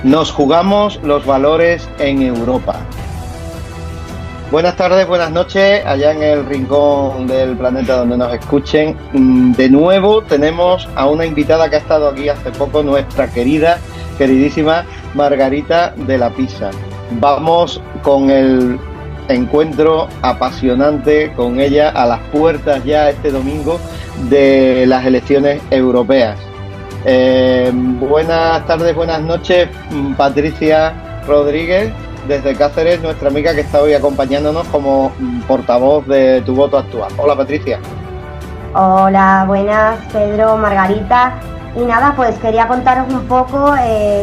Nos jugamos los valores en Europa. Buenas tardes, buenas noches, allá en el rincón del planeta donde nos escuchen. De nuevo tenemos a una invitada que ha estado aquí hace poco, nuestra queridísima Margarita de la Pisa. Vamos con el encuentro apasionante con ella a las puertas ya este domingo de las elecciones europeas. Buenas tardes, buenas noches, Patricia Rodríguez, desde Cáceres, nuestra amiga que está hoy acompañándonos como portavoz de Tu Voto Actual. Hola, Patricia. Hola, buenas, Pedro, Margarita. Y nada, pues quería contaros un poco,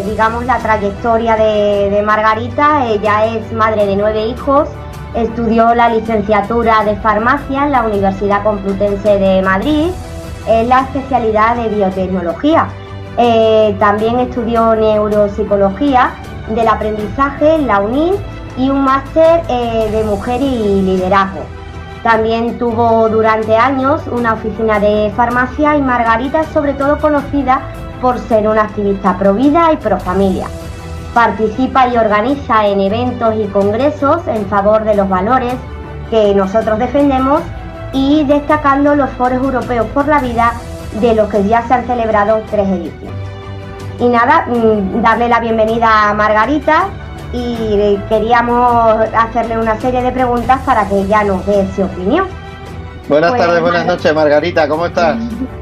digamos, la trayectoria de Margarita. Ella es madre de 9 hijos, estudió la licenciatura de farmacia en la Universidad Complutense de Madrid, en la especialidad de biotecnología. También estudió neuropsicología del aprendizaje en la UNIR y un máster de mujer y liderazgo. También tuvo durante años una oficina de farmacia y Margarita es sobre todo conocida por ser una activista pro vida y pro familia. Participa y organiza en eventos y congresos en favor de los valores que nosotros defendemos y destacando los foros europeos por la vida, de los que ya se han celebrado 3 ediciones. Y nada, darle la bienvenida a Margarita y queríamos hacerle una serie de preguntas para que ella nos dé su opinión. Buenas tardes, buenas noches, Margarita, ¿cómo estás?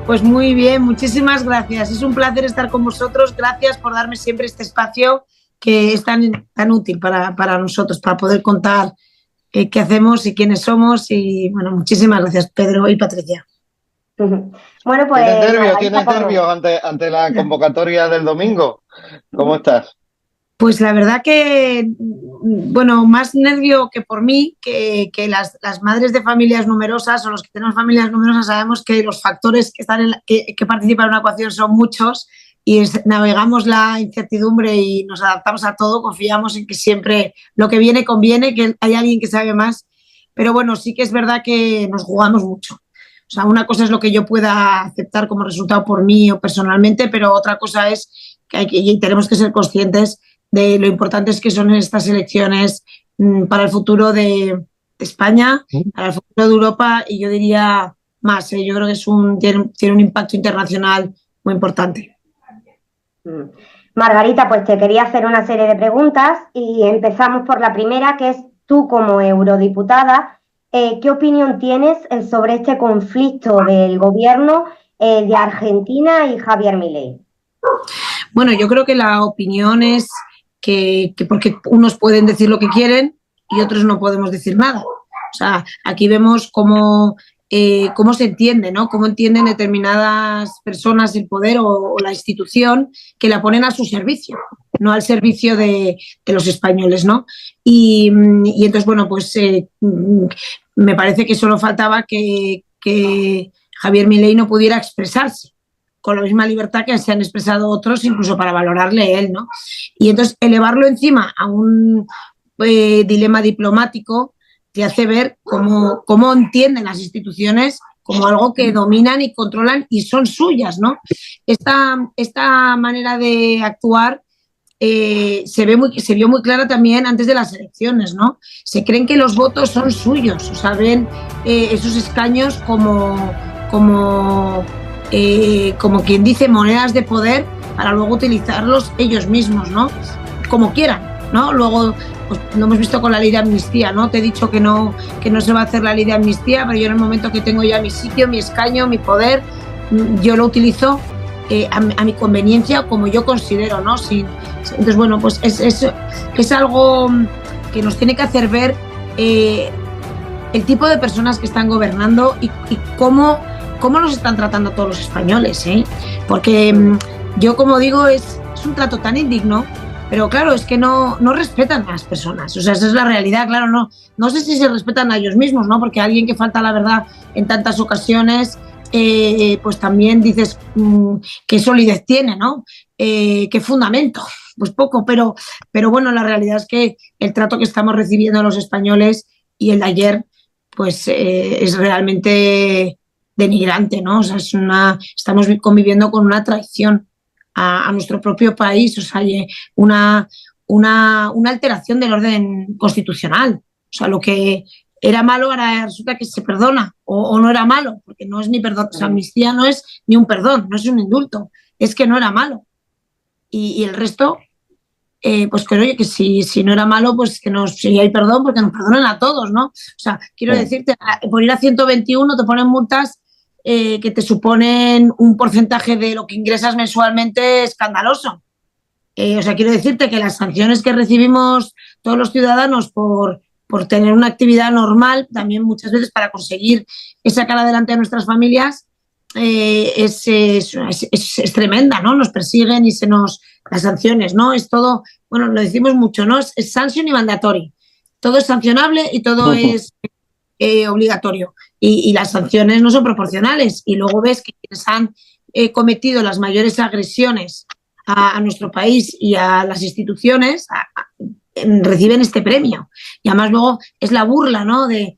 Pues muy bien, muchísimas gracias. Es un placer estar con vosotros. Gracias por darme siempre este espacio que es tan útil para nosotros, para poder contar qué hacemos y quiénes somos. Y bueno, muchísimas gracias, Pedro y Patricia. Bueno, pues ¿Tienes nervios ante la convocatoria del domingo? ¿Cómo estás? Pues la verdad que, bueno, más nervio que por mí, que las madres de familias numerosas o los que tenemos familias numerosas sabemos que los factores que participan en una ecuación son muchos y navegamos la incertidumbre y nos adaptamos a todo, confiamos en que siempre lo que viene conviene, que hay alguien que sabe más, pero bueno, sí que es verdad que nos jugamos mucho. O sea, una cosa es lo que yo pueda aceptar como resultado por mí o personalmente, pero otra cosa es que tenemos que ser conscientes de lo importantes que son estas elecciones para el futuro de España, para el futuro de Europa y yo diría más. Yo creo que tiene un impacto internacional muy importante. Margarita, pues te quería hacer una serie de preguntas y empezamos por la primera, que es tú como eurodiputada. ¿Qué opinión tienes sobre este conflicto del gobierno de Argentina y Javier Milei? Bueno, yo creo que la opinión es que porque unos pueden decir lo que quieren y otros no podemos decir nada. O sea, aquí vemos cómo se entiende, ¿no? Cómo entienden determinadas personas el poder o la institución que la ponen a su servicio, no al servicio de los españoles, ¿no? Y entonces, bueno, pues me parece que solo faltaba que Javier Milei no pudiera expresarse con la misma libertad que se han expresado otros, incluso para valorarle él, ¿no? Y entonces elevarlo encima a un dilema diplomático te hace ver cómo entienden las instituciones como algo que dominan y controlan y son suyas, ¿no? Esta manera de actuar se vio muy clara también antes de las elecciones, ¿no? Se creen que los votos son suyos, o sea, ven esos escaños como quien dice monedas de poder para luego utilizarlos ellos mismos, ¿no? Como quieran, ¿no? Luego pues, lo hemos visto con la ley de amnistía, ¿no? Te he dicho que no se va a hacer la ley de amnistía, pero yo en el momento que tengo ya mi sitio, mi escaño, mi poder, yo lo utilizo a mi conveniencia como yo considero, ¿no? Entonces, bueno, pues es algo que nos tiene que hacer ver el tipo de personas que están gobernando y cómo los están tratando todos los españoles, ¿eh? Porque yo, como digo, es un trato tan indigno, pero claro, es que no respetan a las personas, o sea, esa es la realidad, claro, no sé si se respetan a ellos mismos, ¿no? Porque alguien que falta a la verdad en tantas ocasiones, pues también dices qué solidez tiene, ¿no? Qué fundamento, pues poco, pero bueno, la realidad es que el trato que estamos recibiendo los españoles y el de ayer, pues es realmente denigrante, ¿no? O sea, estamos conviviendo con una traición a nuestro propio país, o sea, una alteración del orden constitucional. O sea, lo que era malo ahora resulta que se perdona, o no era malo, porque no es ni perdón. O sea, amnistía no es ni un perdón, no es un indulto, es que no era malo. Y el resto, pues que oye, que si no era malo, pues que si hay perdón, porque nos perdonen a todos, ¿no? O sea, quiero decirte, por ir a 121 te ponen multas que te suponen un porcentaje de lo que ingresas mensualmente escandaloso. O sea, quiero decirte que las sanciones que recibimos todos los ciudadanos por tener una actividad normal, también muchas veces para conseguir sacar adelante a nuestras familias, es tremenda, ¿no? Nos persiguen y las sanciones, ¿no? Es todo, bueno, lo decimos mucho, ¿no? Es sanction y mandatory. Todo es sancionable y todo es obligatorio. Y las sanciones no son proporcionales. Y luego ves que quienes han cometido las mayores agresiones a nuestro país y a las instituciones reciben este premio. Y además luego es la burla, ¿no? De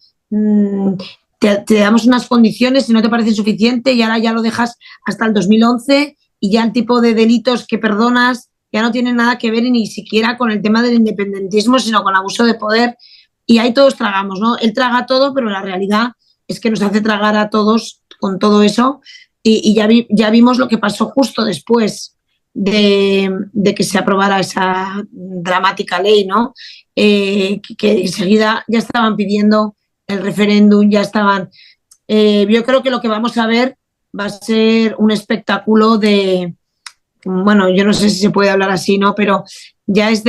te damos unas condiciones y no te parecen suficiente y ahora ya lo dejas hasta el 2011 y ya el tipo de delitos que perdonas ya no tienen nada que ver ni siquiera con el tema del independentismo, sino con abuso de poder. Y ahí todos tragamos, ¿no? Él traga todo, pero la realidad es que nos hace tragar a todos con todo eso. Y ya vimos lo que pasó justo después de que se aprobara esa dramática ley, ¿no? Que enseguida ya estaban pidiendo el referéndum, ya estaban... yo creo que lo que vamos a ver va a ser un espectáculo de... Bueno, yo no sé si se puede hablar así, ¿no? Pero ya es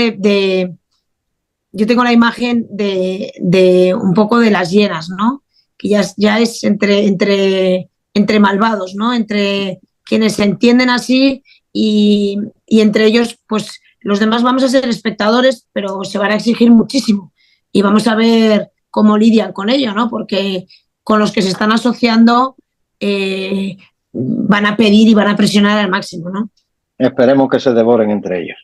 yo tengo la imagen de un poco de las hienas, ¿no? Que ya es entre malvados, ¿no? Entre quienes se entienden así y entre ellos, pues los demás vamos a ser espectadores, pero se van a exigir muchísimo y vamos a ver cómo lidian con ello, ¿no? Porque con los que se están asociando van a pedir y van a presionar al máximo, ¿no? Esperemos que se devoren entre ellos.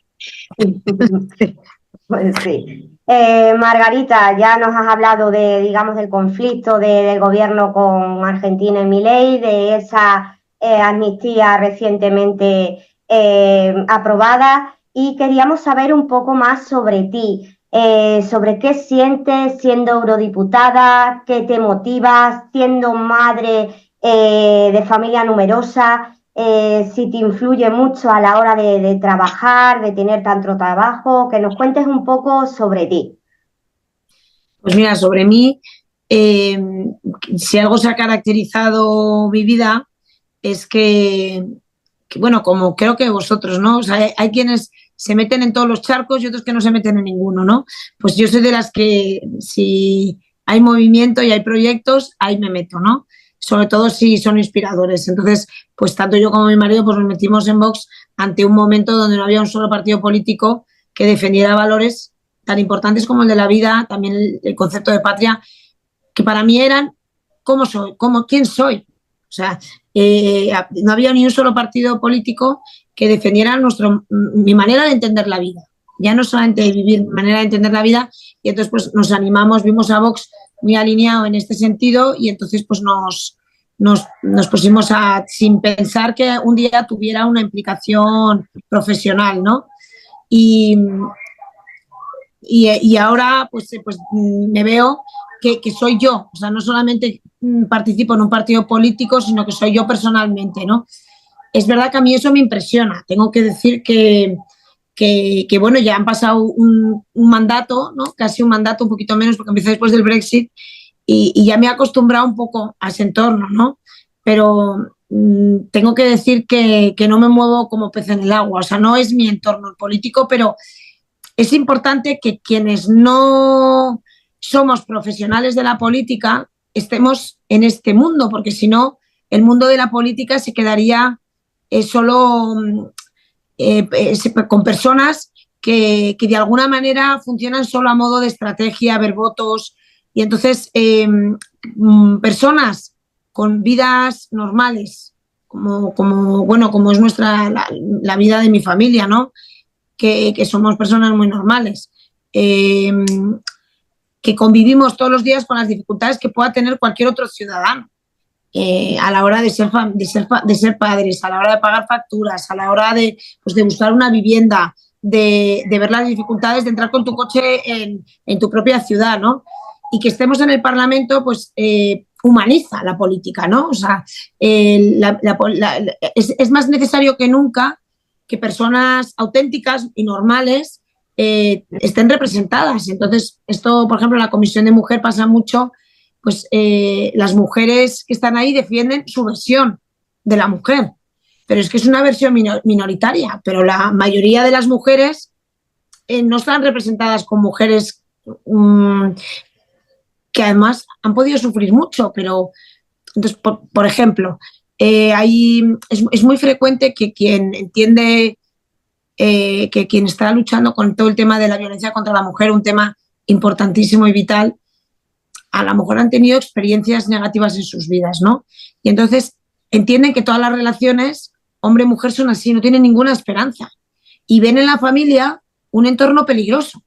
Pues sí. Margarita, ya nos has hablado digamos, del conflicto del gobierno con Argentina y Milei, de esa amnistía recientemente aprobada, y queríamos saber un poco más sobre ti, sobre qué sientes siendo eurodiputada, qué te motiva, siendo madre de familia numerosa. Si te influye mucho a la hora de trabajar, de tener tanto trabajo, que nos cuentes un poco sobre ti. Pues mira, sobre mí, si algo se ha caracterizado mi vida es que, bueno, como creo que vosotros, ¿no? O sea, hay quienes se meten en todos los charcos y otros que no se meten en ninguno, ¿no? Pues yo soy de las que si hay movimiento y hay proyectos, ahí me meto, ¿no? Sobre todo si son inspiradores. Entonces, pues tanto yo como mi marido pues nos metimos en Vox ante un momento donde no había un solo partido político que defendiera valores tan importantes como el de la vida, también el concepto de patria, que para mí eran ¿cómo soy? ¿Quién soy? O sea, no había ni un solo partido político que defendiera mi manera de entender la vida. Ya no solamente de vivir, mi manera de entender la vida, y entonces pues nos animamos, vimos a Vox muy alineado en este sentido y entonces pues nos pusimos sin pensar que un día tuviera una implicación profesional, ¿no? Y ahora pues me veo que soy yo, o sea, no solamente participo en un partido político, sino que soy yo personalmente, ¿no? Es verdad que a mí eso me impresiona, tengo que decir que bueno, ya han pasado un mandato, ¿no? Casi un mandato, un poquito menos, porque empecé después del Brexit, y ya me he acostumbrado un poco a ese entorno, ¿no? Pero tengo que decir que no me muevo como pez en el agua, o sea, no es mi entorno político, pero es importante que quienes no somos profesionales de la política estemos en este mundo, porque si no, el mundo de la política se quedaría solo con personas que de alguna manera funcionan solo a modo de estrategia, ver votos, y entonces personas con vidas normales, como es la vida de mi familia, ¿no? Que somos personas muy normales, que convivimos todos los días con las dificultades que pueda tener cualquier otro ciudadano, a la hora de ser padres, a la hora de pagar facturas, a la hora de buscar una vivienda, de ver las dificultades de entrar con tu coche en tu propia ciudad, ¿no? Y que estemos en el Parlamento, pues humaniza la política, ¿no? O sea, es más necesario que nunca que personas auténticas y normales estén representadas. Entonces, esto, por ejemplo, en la Comisión de Mujer pasa mucho, pues las mujeres que están ahí defienden su versión de la mujer, pero es que es una versión minoritaria, pero la mayoría de las mujeres no están representadas con mujeres que además han podido sufrir mucho, pero entonces, por ejemplo, es muy frecuente que quien entiende que quien está luchando con todo el tema de la violencia contra la mujer, un tema importantísimo y vital, a lo mejor han tenido experiencias negativas en sus vidas, ¿no? Y entonces entienden que todas las relaciones hombre-mujer son así, no tienen ninguna esperanza. Y ven en la familia un entorno peligroso.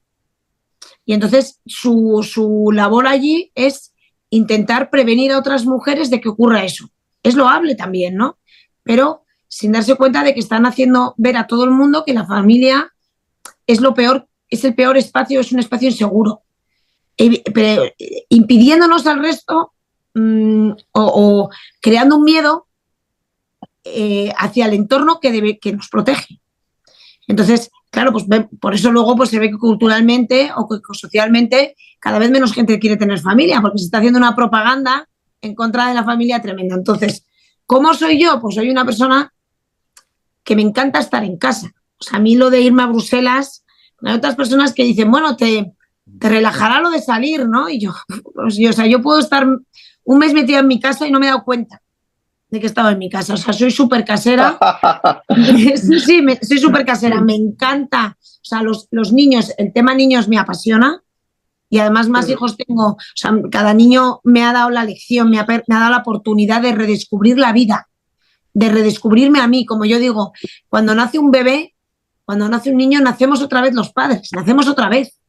Y entonces su labor allí es intentar prevenir a otras mujeres de que ocurra eso. Es loable también, ¿no? Pero sin darse cuenta de que están haciendo ver a todo el mundo que la familia es lo peor, es el peor espacio, es un espacio inseguro. Pero impidiéndonos al resto o creando un miedo hacia el entorno que nos protege. Entonces, claro, pues por eso luego pues, se ve que culturalmente o que socialmente cada vez menos gente quiere tener familia, porque se está haciendo una propaganda en contra de la familia tremenda. Entonces, ¿cómo soy yo? Pues soy una persona que me encanta estar en casa. O sea, a mí lo de irme a Bruselas, hay otras personas que dicen, bueno, te relajará lo de salir, ¿no? Y yo, pues, o sea, yo puedo estar un mes metida en mi casa y no me he dado cuenta de que estaba en mi casa. O sea, soy súper casera. Sí, soy súper casera. Me encanta. O sea, los niños, el tema niños me apasiona. Y además más hijos tengo. O sea, cada niño me ha dado la lección, me ha dado la oportunidad de redescubrir la vida, de redescubrirme a mí. Como yo digo, cuando nace un bebé, cuando nace un niño, nacemos otra vez los padres, nacemos otra vez.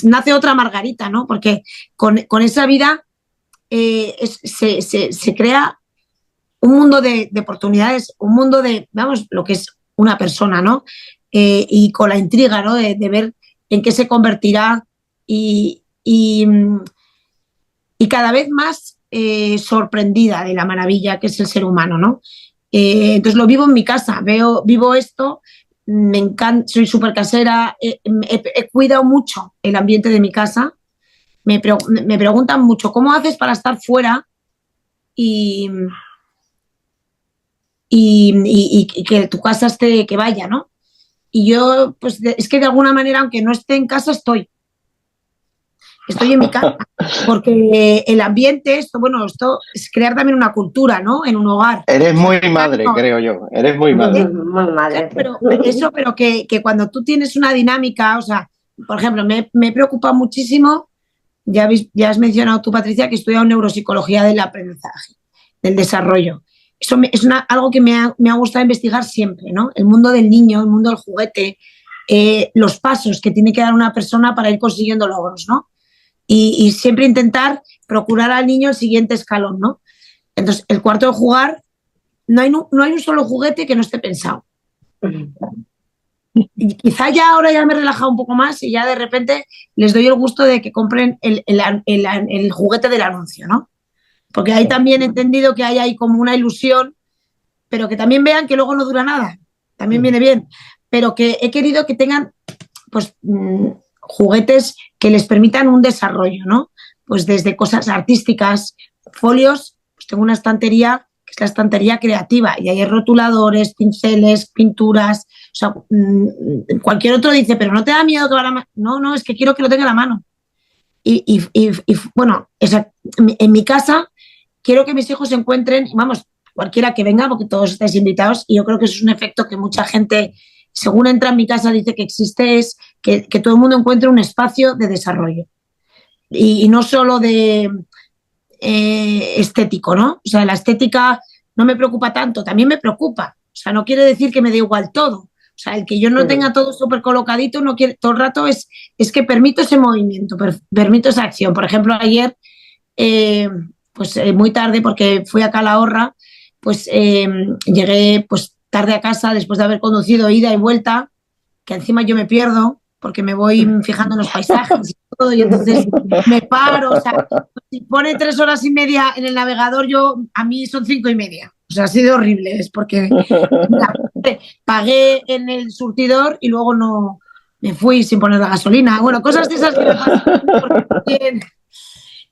Nace otra Margarita, ¿no? Porque con esa vida se crea un mundo de oportunidades, un mundo de, vamos, lo que es una persona, ¿no? Y con la intriga, ¿no? De ver en qué se convertirá y cada vez más sorprendida de la maravilla que es el ser humano, ¿no? Entonces lo vivo en mi casa, vivo esto, me encanta, soy súper casera, he cuidado mucho el ambiente de mi casa. Me preguntan mucho, ¿cómo haces para estar fuera y que tu casa esté, que vaya, ¿no? Y yo, pues es que de alguna manera, aunque no esté en casa, estoy en mi casa, porque el ambiente, esto es crear también una cultura, ¿no? En un hogar. Eres muy madre, creo yo. Eres muy madre. Muy madre. Pero que cuando tú tienes una dinámica, o sea, por ejemplo, me preocupa muchísimo, ya has mencionado tú, Patricia, que he estudiado neuropsicología del aprendizaje, del desarrollo. Eso es algo que me ha gustado investigar siempre, ¿no? El mundo del niño, el mundo del juguete, los pasos que tiene que dar una persona para ir consiguiendo logros, ¿no? Y siempre intentar procurar al niño el siguiente escalón, ¿no? Entonces, el cuarto de jugar, no hay un solo juguete que no esté pensado. Y quizá ahora ya me he relajado un poco más y ya de repente les doy el gusto de que compren el juguete del anuncio, ¿no? Porque ahí también he entendido que hay ahí como una ilusión, pero que también vean que luego no dura nada, también viene bien, pero que he querido que tengan pues juguetes que les permitan un desarrollo, ¿no? Pues desde cosas artísticas, folios, pues tengo una estantería que es la estantería creativa y hay rotuladores, pinceles, pinturas, o sea, cualquier otro dice, pero ¿no te da miedo que va a la mano? No, es que quiero que lo tenga a la mano. Y bueno, en mi casa quiero que mis hijos se encuentren, vamos, cualquiera que venga, porque todos estáis invitados, y yo creo que eso es un efecto que mucha gente, según entra en mi casa, dice que existe, es que todo el mundo encuentre un espacio de desarrollo. Y no solo de estético, ¿no? O sea, la estética no me preocupa tanto, también me preocupa. O sea, no quiere decir que me dé igual todo. O sea, el que yo no tenga todo súper colocadito no quiere, todo el rato es que permito ese movimiento, permito esa acción. Por ejemplo, ayer pues muy tarde porque fui a Calahorra, pues llegué pues tarde a casa después de haber conducido ida y vuelta, que encima yo me pierdo porque me voy fijando en los paisajes y todo, y entonces me paro, o sea, si pone 3 horas y media en el navegador, a mí son 5 y media. O sea, ha sido horrible, es porque pagué en el surtidor y luego no me fui sin poner la gasolina. Bueno, cosas de esas que me pasan.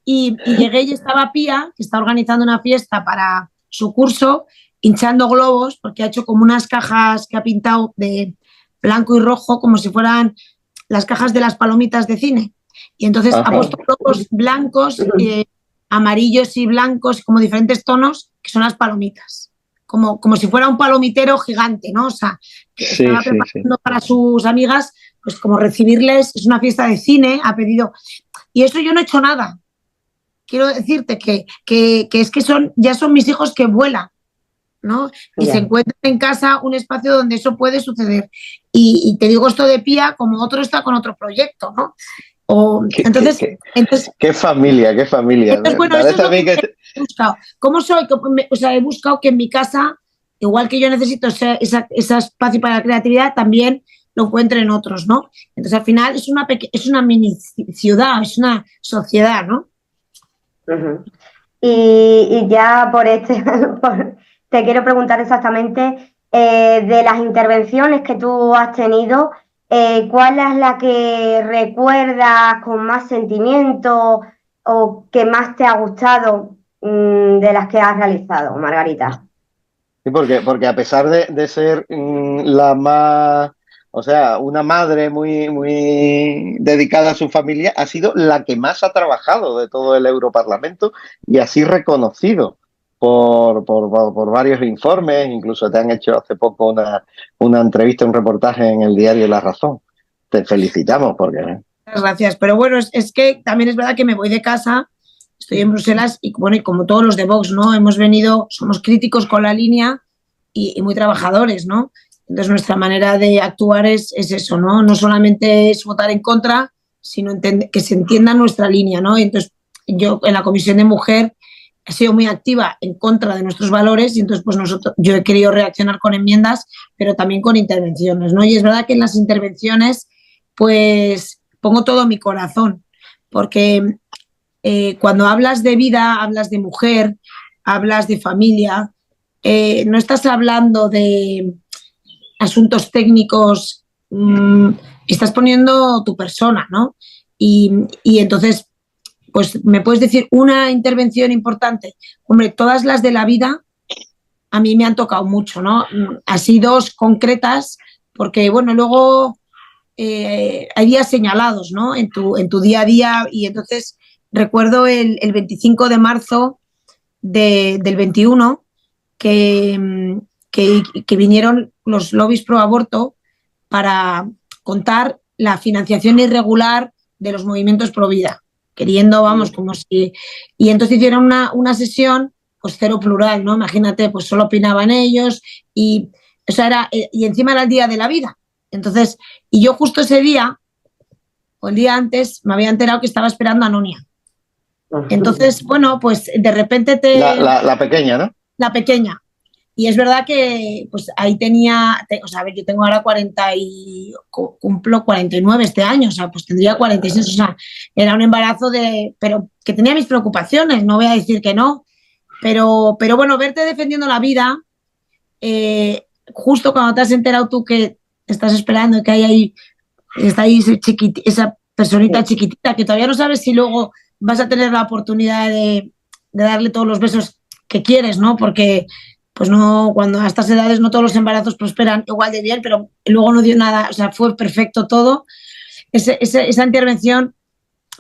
Y llegué y estaba Pía, que está organizando una fiesta para su curso, hinchando globos, porque ha hecho como unas cajas que ha pintado de blanco y rojo, como si fueran las cajas de las palomitas de cine. Y entonces ha puesto globos blancos, amarillos y blancos, como diferentes tonos, que son las palomitas. Como si fuera un palomitero gigante, ¿no? O sea, que estaba preparando para sus amigas, pues como recibirles, es una fiesta de cine, ha pedido. Y eso yo no he hecho nada. Quiero decirte que es que ya son mis hijos que vuelan, ¿no? Y se encuentran en casa un espacio donde eso puede suceder. Y te digo esto de Pía, como otro está con otro proyecto, ¿no? Entonces, qué familia, qué familia. Entonces, bueno, eso es lo que he buscado. ¿Cómo soy? O sea, he buscado que en mi casa, igual que yo necesito ese espacio para la creatividad, también lo encuentre en otros, ¿no? Entonces, al final, es una mini ciudad, es una sociedad, ¿no? Uh-huh. Y ya te quiero preguntar exactamente de las intervenciones que tú has tenido, ¿cuál es la que recuerdas con más sentimiento o que más te ha gustado de las que has realizado, Margarita? Sí, porque a pesar de ser la más, o sea, una madre muy, muy dedicada a su familia, ha sido la que más ha trabajado de todo el Europarlamento y así reconocido por varios informes. Incluso te han hecho hace poco una entrevista, un reportaje en el diario La Razón. Te felicitamos porque... Muchas gracias, pero bueno, es que también es verdad que me voy de casa, estoy en Bruselas y bueno, y como todos los de Vox, ¿no? Somos críticos con la línea y muy trabajadores, ¿no? Entonces nuestra manera de actuar es eso, ¿no? No solamente es votar en contra, sino que se entienda nuestra línea, ¿no? Y entonces yo en la Comisión de Mujer he sido muy activa en contra de nuestros valores y entonces pues yo he querido reaccionar con enmiendas, pero también con intervenciones, ¿no? Y es verdad que en las intervenciones pues pongo todo mi corazón, porque cuando hablas de vida, hablas de mujer, hablas de familia, no estás hablando de asuntos técnicos, estás poniendo tu persona, ¿no? Y entonces, pues me puedes decir una intervención importante. Hombre, todas las de la vida a mí me han tocado mucho, ¿no? Así dos concretas, porque bueno, luego hay días señalados, ¿no? En tu día a día, y entonces recuerdo el 25 de marzo del 21 que vinieron los lobbies pro aborto para contar la financiación irregular de los movimientos pro vida, queriendo, vamos, como si... Y entonces hicieron una sesión, pues cero plural, ¿no? Imagínate, pues solo opinaban ellos y, o sea, y encima era el Día de la Vida. Entonces, y yo justo ese día, o el día antes, me había enterado que estaba esperando a Nonia. Entonces, bueno, pues de repente La pequeña, ¿no? La pequeña. Y es verdad que pues ahí o sea, yo tengo ahora cumplo 49 este año, o sea, pues tendría 46, o sea, era un embarazo pero que tenía mis preocupaciones, no voy a decir que no, pero bueno, verte defendiendo la vida, justo cuando te has enterado tú que estás esperando, que está ahí esa personita chiquitita, que todavía no sabes si luego vas a tener la oportunidad de darle todos los besos que quieres, ¿no? Porque pues no, cuando a estas edades no todos los embarazos prosperan igual de bien, pero luego no dio nada, o sea, fue perfecto todo. Esa intervención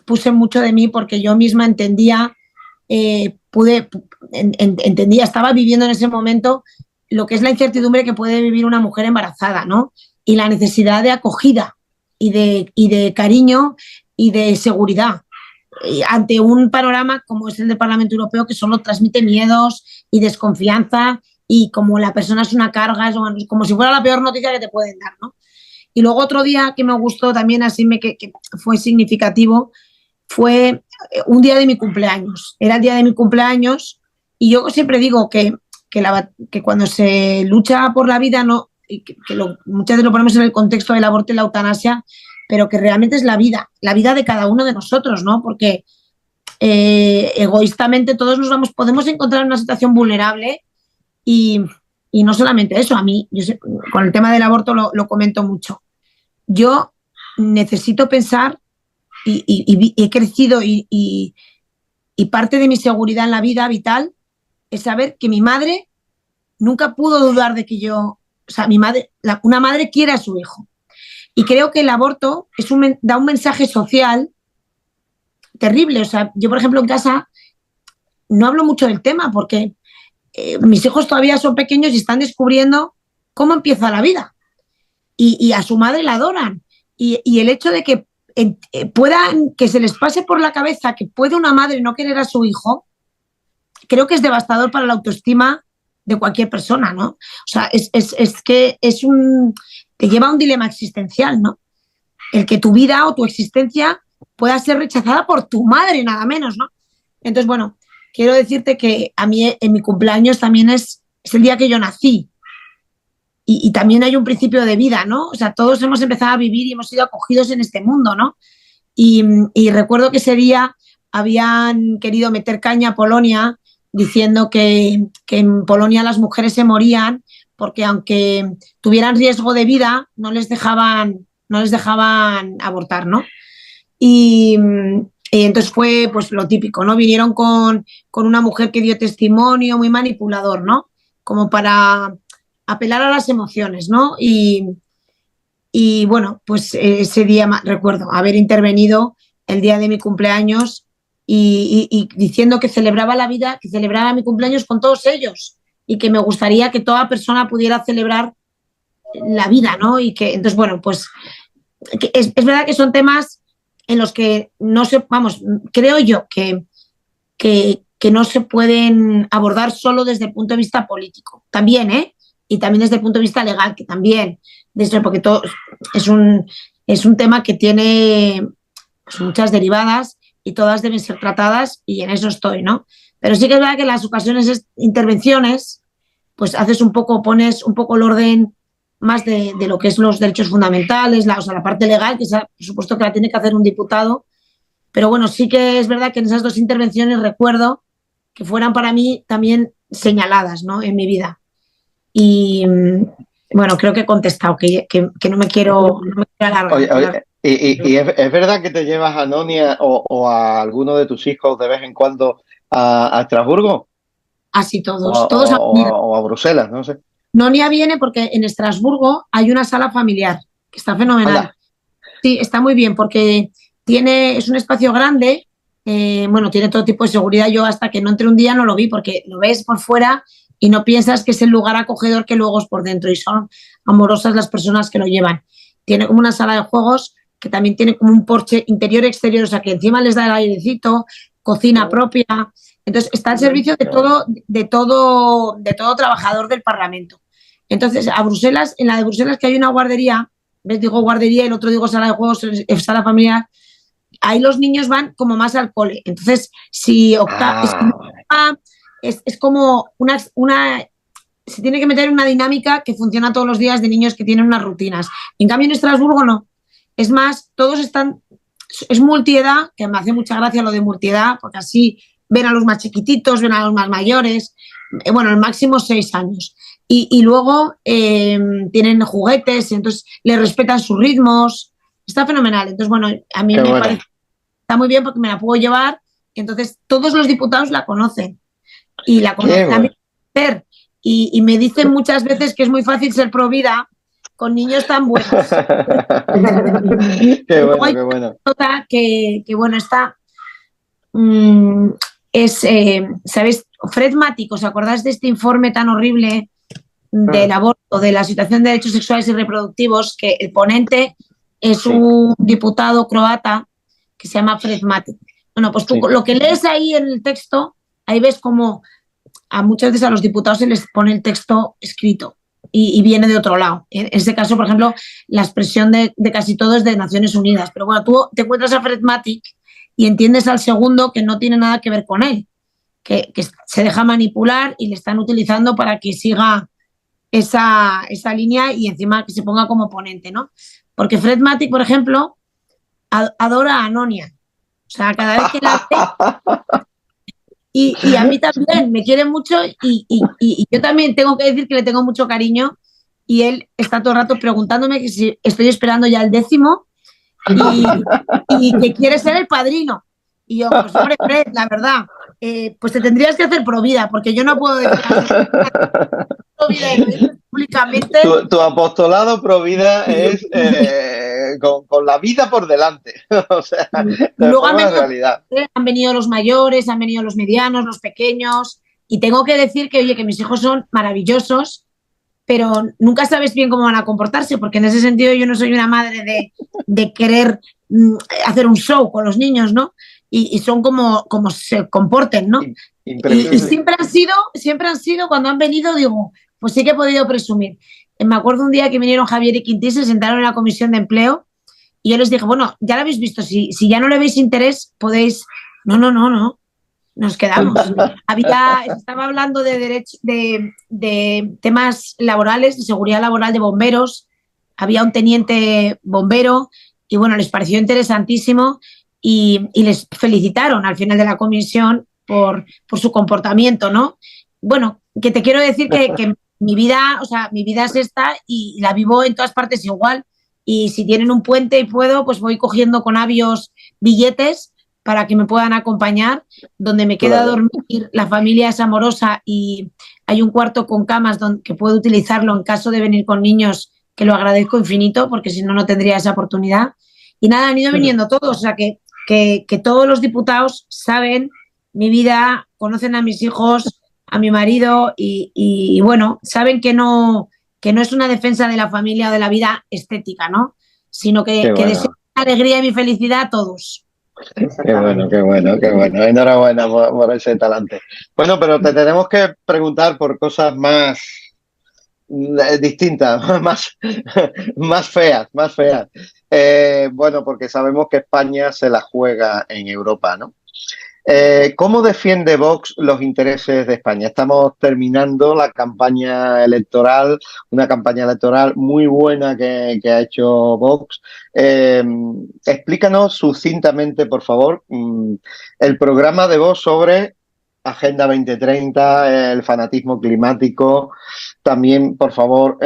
puse mucho de mí porque yo misma entendía, entendía, estaba viviendo en ese momento lo que es la incertidumbre que puede vivir una mujer embarazada, ¿no? Y la necesidad de acogida y de cariño y de seguridad ante un panorama como es el del Parlamento Europeo, que solo transmite miedos y desconfianza, y como la persona es una carga, es como si fuera la peor noticia que te pueden dar, ¿no? Y luego otro día que me gustó también, así que fue significativo, fue un día de mi cumpleaños. Era el día de mi cumpleaños y yo siempre digo que cuando se lucha por la vida, no, muchas veces lo ponemos en el contexto del aborto y la eutanasia, pero que realmente es la vida de cada uno de nosotros, ¿no? Porque egoístamente todos podemos encontrar en una situación vulnerable y no solamente eso, a mí, con el tema del aborto lo comento mucho. Yo necesito pensar y he crecido y parte de mi seguridad en la vida vital es saber que mi madre nunca pudo dudar de que una madre quiere a su hijo. Y creo que el aborto da un mensaje social terrible. O sea, yo, por ejemplo, en casa no hablo mucho del tema porque mis hijos todavía son pequeños y están descubriendo cómo empieza la vida. Y a su madre la adoran. Y el hecho de que que se les pase por la cabeza que puede una madre no querer a su hijo, creo que es devastador para la autoestima de cualquier persona, ¿no? O sea, es que te lleva a un dilema existencial, ¿no? El que tu vida o tu existencia pueda ser rechazada por tu madre, nada menos, ¿no? Entonces, bueno, quiero decirte que a mí en mi cumpleaños también es el día que yo nací. Y también hay un principio de vida, ¿no? O sea, todos hemos empezado a vivir y hemos sido acogidos en este mundo, ¿no? Y recuerdo que ese día habían querido meter caña a Polonia diciendo que en Polonia las mujeres se morían porque aunque tuvieran riesgo de vida no les dejaban abortar, ¿no? Y entonces fue pues lo típico, ¿no? Vinieron con una mujer que dio testimonio muy manipulador, ¿no? Como para apelar a las emociones, ¿no? Y bueno, pues ese día recuerdo haber intervenido el día de mi cumpleaños y diciendo que celebraba la vida, que celebraba mi cumpleaños con todos ellos y que me gustaría que toda persona pudiera celebrar la vida, ¿no? Y que, entonces, bueno, pues es verdad que son temas en los que no se, vamos, creo yo que no se pueden abordar solo desde el punto de vista político. También, y también desde el punto de vista legal, que también, porque todo es un tema que tiene pues, muchas derivadas y todas deben ser tratadas y en eso estoy, ¿no? Pero sí que es verdad que en las intervenciones, pues pones un poco el orden más de lo que es los derechos fundamentales, la parte legal, que por supuesto que la tiene que hacer un diputado, pero bueno, sí que es verdad que en esas dos intervenciones recuerdo que fueran para mí también señaladas, ¿no? En mi vida. Y bueno, creo que he contestado, que no me quiero alargar. Oye, ¿y es verdad que te llevas a Nonia o a alguno de tus hijos de vez en cuando a Estrasburgo? Así todos. O a Bruselas, no sé. Nonia viene porque en Estrasburgo hay una sala familiar, que está fenomenal. Hola. Sí, está muy bien porque es un espacio grande, tiene todo tipo de seguridad. Yo hasta que no entré un día no lo vi porque lo ves por fuera y no piensas que es el lugar acogedor que luego es por dentro y son amorosas las personas que lo llevan. Tiene como una sala de juegos que también tiene como un porche interior-exterior, o sea que encima les da el airecito, cocina propia. Entonces está al servicio de todo trabajador del Parlamento. Entonces en la de Bruselas que hay una guardería, ves, digo guardería y el otro digo sala de juegos, sala familiar, ahí los niños van como más al cole. Entonces es como se tiene que meter una dinámica que funciona todos los días de niños que tienen unas rutinas. En cambio en Estrasburgo no. Es más, es multiedad, que me hace mucha gracia lo de multiedad, porque así ven a los más chiquititos, ven a los más mayores, el máximo 6 años. Y luego tienen juguetes, entonces les respetan sus ritmos, está fenomenal. Entonces, bueno, a mí me parece, está muy bien porque me la puedo llevar, entonces todos los diputados la conocen y la conocen también. Y me dicen muchas veces que es muy fácil ser pro vida con niños tan buenos. Qué bueno. Que bueno, está ¿sabes? Fred Matic, ¿os acordáis de este informe tan horrible del aborto, de la situación de derechos sexuales y reproductivos? Que el ponente es un diputado croata que se llama Fred Matic. Bueno, pues tú lo que lees ahí en el texto, ahí ves como muchas veces a los diputados se les pone el texto escrito y viene de otro lado. En este caso, por ejemplo, la expresión de casi todo es de Naciones Unidas. Pero bueno, tú te encuentras a Fred Matic y entiendes al segundo que no tiene nada que ver con él, que se deja manipular y le están utilizando para que siga esa línea y encima que se ponga como oponente, ¿no? Porque Fred Matic, por ejemplo, adora a Anonia. O sea, cada vez que la ve... Y a mí también, me quiere mucho y yo también tengo que decir que le tengo mucho cariño y él está todo el rato preguntándome que si estoy esperando ya el 10º y que quiere ser el padrino. Y yo, pues hombre, Fred, la verdad, pues te tendrías que hacer provida, porque yo no puedo decir provida y lo dices públicamente. Tu apostolado provida es con la vida por delante. O sea, luego realidad. Han venido los mayores, han venido los medianos, los pequeños, y tengo que decir que, oye, que mis hijos son maravillosos, pero nunca sabes bien cómo van a comportarse, porque en ese sentido yo no soy una madre de querer hacer un show con los niños, ¿no? Y son como se comporten, ¿no? Y siempre han sido, cuando han venido, digo, pues sí que he podido presumir. Me acuerdo un día que vinieron Javier y Quintín, se sentaron en la comisión de empleo, y yo les dije, bueno, ya lo habéis visto, si ya no le veis interés, podéis... No, nos quedamos. Estaba hablando de derecho, de temas laborales, de seguridad laboral de bomberos, había un teniente bombero y bueno, les pareció interesantísimo y les felicitaron al final de la comisión por su comportamiento, ¿no? Bueno, que te quiero decir que mi vida es esta y la vivo en todas partes igual, y si tienen un puente y puedo, pues voy cogiendo con avios billetes para que me puedan acompañar, donde me queda a dormir, la familia es amorosa y hay un cuarto con camas que puedo utilizarlo en caso de venir con niños, que lo agradezco infinito, porque si no, no tendría esa oportunidad. Y nada, han ido viniendo todos, o sea que todos los diputados saben mi vida, conocen a mis hijos, a mi marido y bueno, saben que no es una defensa de la familia o de la vida estética, ¿no? Sino que deseo mi alegría y mi felicidad a todos. Qué bueno. Enhorabuena por ese talante. Bueno, pero te tenemos que preguntar por cosas más distintas, más feas. Bueno, porque sabemos que España se la juega en Europa, ¿no? ¿Cómo defiende Vox los intereses de España? Estamos terminando la campaña electoral, una campaña electoral muy buena que ha hecho Vox. Explícanos sucintamente, por favor, el programa de Vox sobre Agenda 2030, el fanatismo climático. También, por favor,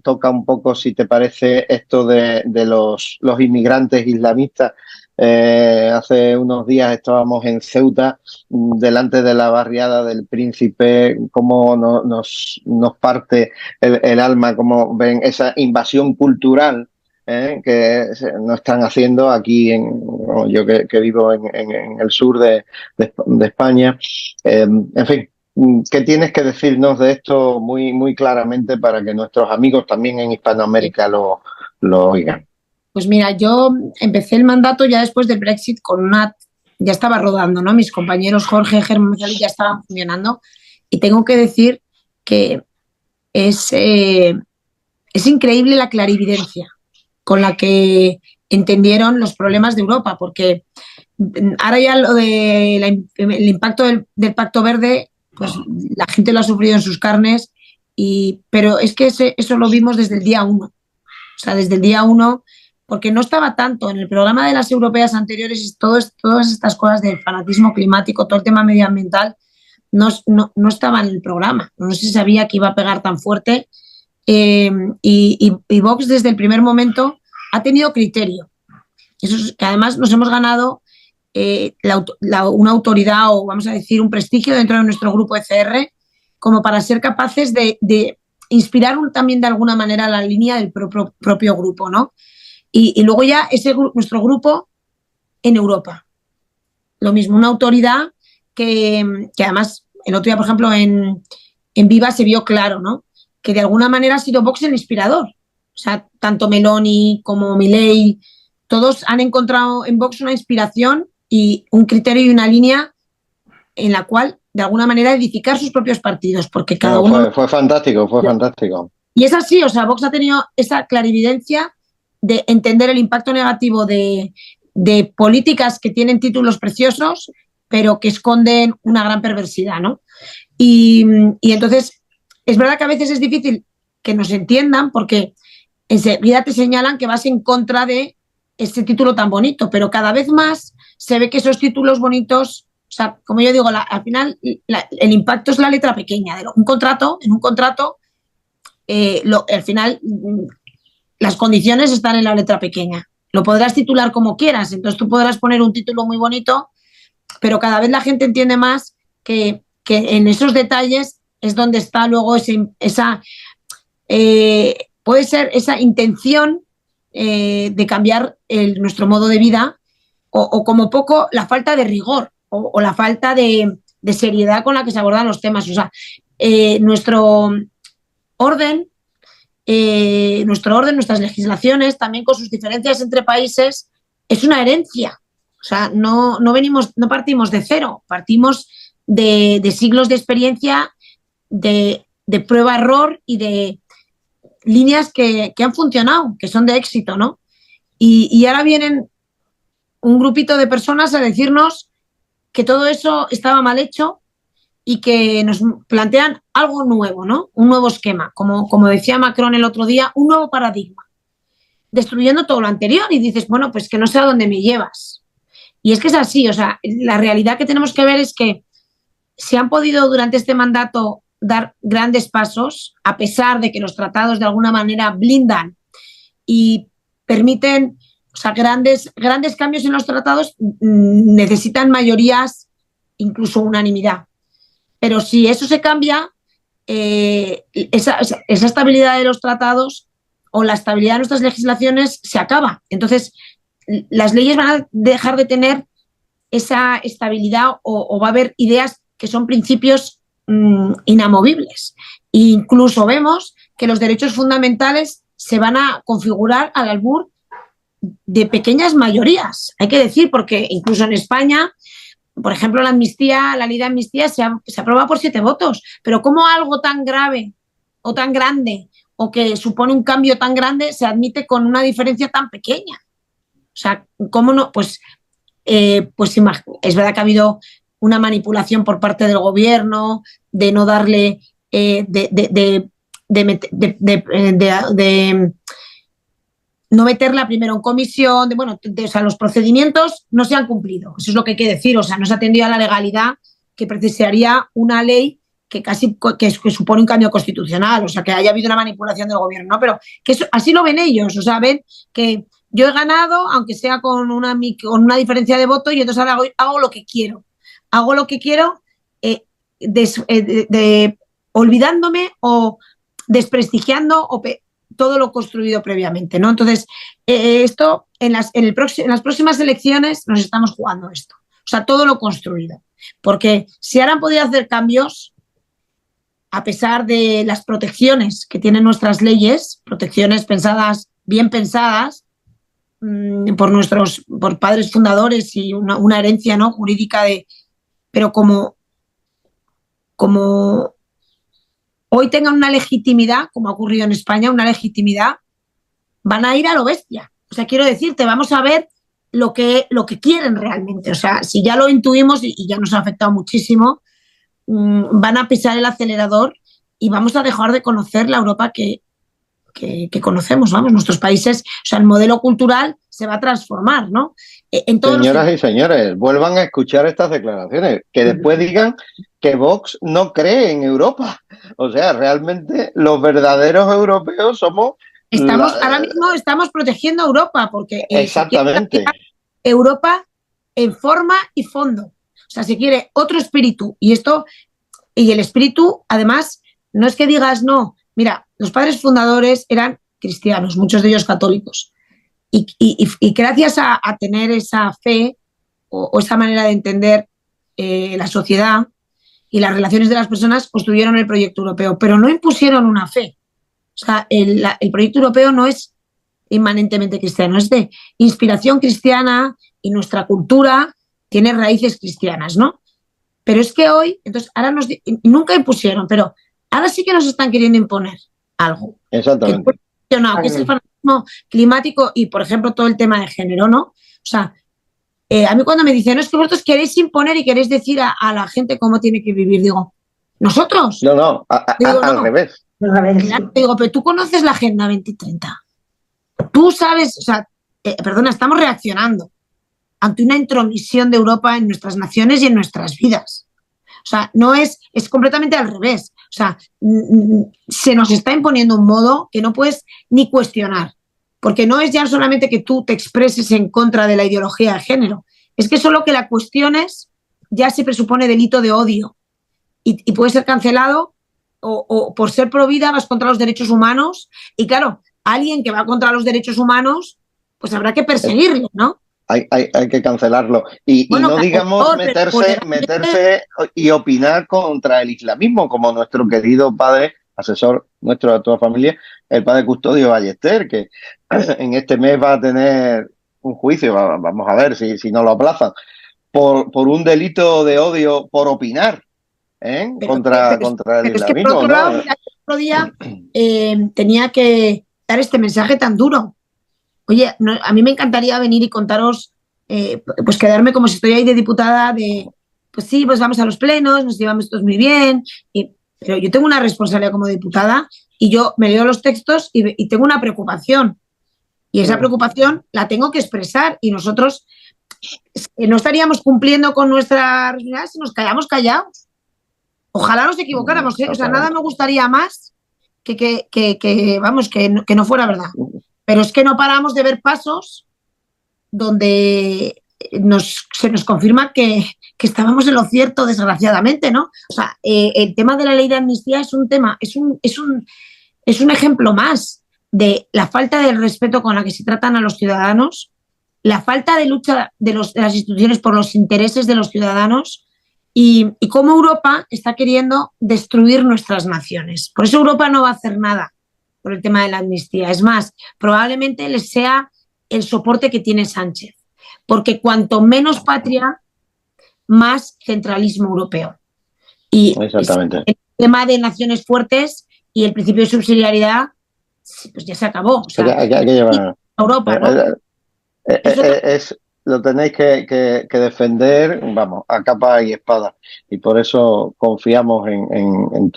toca un poco, si te parece, esto de los inmigrantes islamistas. Hace unos días estábamos en Ceuta, delante de la barriada del Príncipe, cómo nos parte el alma, cómo ven esa invasión cultural que nos están haciendo aquí, yo que vivo en el sur de España. En fin, ¿qué tienes que decirnos de esto muy, muy claramente para que nuestros amigos también en Hispanoamérica lo oigan? Pues mira, yo empecé el mandato ya después del Brexit ya estaba rodando, ¿no? Mis compañeros Jorge, Germán y ya estaban funcionando, y tengo que decir que es increíble la clarividencia con la que entendieron los problemas de Europa, porque ahora ya lo de el impacto del Pacto Verde, pues la gente lo ha sufrido en sus carnes, pero es que eso lo vimos desde el día 1. O sea, desde el día 1, porque no estaba tanto en el programa de las europeas anteriores, todas estas cosas del fanatismo climático, todo el tema medioambiental, no estaba en el programa. No se sabía que iba a pegar tan fuerte. Y Vox desde el primer momento ha tenido criterio. Eso es que además nos hemos ganado una autoridad, o vamos a decir un prestigio dentro de nuestro grupo ECR, como para ser capaces de inspirar también de alguna manera la línea del propio grupo, ¿no? Y luego ya nuestro grupo en Europa. Lo mismo, una autoridad que además el otro día, por ejemplo, en Viva se vio claro, ¿no? Que de alguna manera ha sido Vox el inspirador. O sea, tanto Meloni como Milei, todos han encontrado en Vox una inspiración y un criterio y una línea en la cual, de alguna manera, edificar sus propios partidos, porque cada uno... Fue fantástico, fantástico. Y es así, o sea, Vox ha tenido esa clarividencia de entender el impacto negativo de de políticas que tienen títulos preciosos, pero que esconden una gran perversidad, ¿no? Y entonces, es verdad que a veces es difícil que nos entiendan porque enseguida te señalan que vas en contra de ese título tan bonito, pero cada vez más se ve que esos títulos bonitos, o sea, como yo digo, al final el impacto es la letra pequeña. En un contrato, al final las condiciones están en la letra pequeña. Lo podrás titular como quieras, entonces tú podrás poner un título muy bonito, pero cada vez la gente entiende más que en esos detalles es donde está luego puede ser esa intención de cambiar nuestro modo de vida o como poco la falta de rigor o la falta de seriedad con la que se abordan los temas. O sea, nuestro orden, nuestras legislaciones, también con sus diferencias entre países, es una herencia. O sea, no partimos de cero, partimos de siglos de experiencia, de prueba-error y de líneas que han funcionado, que son de éxito, ¿no? Y ahora vienen un grupito de personas a decirnos que todo eso estaba mal hecho y que nos plantean algo nuevo, ¿no? Un nuevo esquema, como decía Macron el otro día, un nuevo paradigma, destruyendo todo lo anterior y dices, bueno, pues que no sé a dónde me llevas. Y es que es así, o sea, la realidad que tenemos que ver es que se han podido durante este mandato dar grandes pasos, a pesar de que los tratados de alguna manera blindan y permiten, o sea, grandes cambios en los tratados necesitan mayorías, incluso unanimidad. Pero si eso se cambia, esa estabilidad de los tratados o la estabilidad de nuestras legislaciones se acaba. Entonces, las leyes van a dejar de tener esa estabilidad o va a haber ideas que son principios inamovibles. E incluso vemos que los derechos fundamentales se van a configurar al albur de pequeñas mayorías, hay que decir, porque incluso en España, por ejemplo, la ley de amnistía se aprueba por 7 votos, pero ¿cómo algo tan grave o tan grande o que supone un cambio tan grande se admite con una diferencia tan pequeña? O sea, ¿cómo no? Pues es verdad que ha habido una manipulación por parte del gobierno de no darle, no meterla primero en comisión, o sea, los procedimientos no se han cumplido, eso es lo que hay que decir, o sea, no se ha atendido a la legalidad que precisaría una ley que supone un cambio constitucional, o sea, que haya habido una manipulación del gobierno, ¿no? Pero que así lo ven ellos, o sea, ven que yo he ganado, aunque sea con una diferencia de voto, y entonces ahora hago lo que quiero. Hago lo que quiero olvidándome o desprestigiando todo lo construido previamente, ¿no? Entonces, esto en las próximas elecciones nos estamos jugando esto. O sea, todo lo construido. Porque si ahora han podido hacer cambios, a pesar de las protecciones que tienen nuestras leyes, protecciones bien pensadas, por padres fundadores y una herencia, ¿no?, jurídica pero como hoy tengan una legitimidad, como ha ocurrido en España, una legitimidad, van a ir a lo bestia. O sea, quiero decirte, vamos a ver lo que quieren realmente. O sea, si ya lo intuimos y ya nos ha afectado muchísimo, van a pisar el acelerador y vamos a dejar de conocer la Europa que conocemos, vamos, nuestros países, o sea, el modelo cultural se va a transformar, ¿no? Señoras y señores, vuelvan a escuchar estas declaraciones, que después digan que Vox no cree en Europa. O sea, realmente los verdaderos europeos somos... Ahora mismo estamos protegiendo a Europa, porque exactamente. Europa en forma y fondo. O sea, se quiere otro espíritu, y el espíritu, además, no es que digas no. Mira, los padres fundadores eran cristianos, muchos de ellos católicos. Y gracias a tener esa fe o esa manera de entender la sociedad y las relaciones de las personas, construyeron el proyecto europeo, pero no impusieron una fe. O sea, el proyecto europeo no es inmanentemente cristiano, es de inspiración cristiana y nuestra cultura tiene raíces cristianas, ¿no? Pero es que hoy, entonces, nunca impusieron, pero ahora sí que nos están queriendo imponer algo. Exactamente. Que es el fanatismo climático y, por ejemplo, todo el tema de género, ¿no? O sea, A mí cuando me dicen, no, es que vosotros queréis imponer y queréis decir a la gente cómo tiene que vivir, digo, ¿nosotros? No, Digo, al no. revés. Claro, digo, pero tú conoces la Agenda 2030. Tú sabes, o sea, perdona, estamos reaccionando ante una intromisión de Europa en nuestras naciones y en nuestras vidas. O sea, no es completamente al revés. O sea, se nos está imponiendo un modo que no puedes ni cuestionar. Porque no es ya solamente que tú te expreses en contra de la ideología de género. Es que solo que la cuestiones ya se presupone delito de odio. Y puede ser cancelado o por ser pro vida vas contra los derechos humanos. Y claro, alguien que va contra los derechos humanos, pues habrá que perseguirlo, ¿no? Hay que cancelarlo. Y Bueno, no digamos meterse y opinar contra el islamismo, como nuestro querido padre, asesor nuestro de toda familia, el padre Custodio Ballester, que en este mes va a tener un juicio, vamos a ver si no lo aplazan, por un delito de odio por opinar contra el es que por islamismo, otro lado, mira, el otro día tenía que dar este mensaje tan duro. Oye, no, a mí me encantaría venir y contaros, pues quedarme como si estoy ahí de diputada pues sí, pues vamos a los plenos, nos llevamos todos muy bien, pero yo tengo una responsabilidad como diputada y yo me leo los textos y tengo una preocupación. Y esa preocupación la tengo que expresar y nosotros no estaríamos cumpliendo con nuestra responsabilidad si nos quedamos callados. Ojalá nos equivocáramos, ¿eh? O sea, nada me gustaría más que no fuera verdad. Pero es que no paramos de ver pasos donde se nos confirma que estábamos en lo cierto, desgraciadamente, ¿no? O sea, el tema de la ley de amnistía es un ejemplo más de la falta de respeto con la que se tratan a los ciudadanos, la falta de lucha de las instituciones por los intereses de los ciudadanos y cómo Europa está queriendo destruir nuestras naciones. Por eso Europa no va a hacer nada por el tema de la amnistía. Es más, probablemente les sea el soporte que tiene Sánchez, porque cuanto menos patria, más centralismo europeo. Y exactamente. El tema de naciones fuertes y el principio de subsidiariedad, pues ya se acabó. O sea, hay que llevar Europa, ¿no? lo tenéis que defender, vamos, a capa y espada. Y por eso confiamos en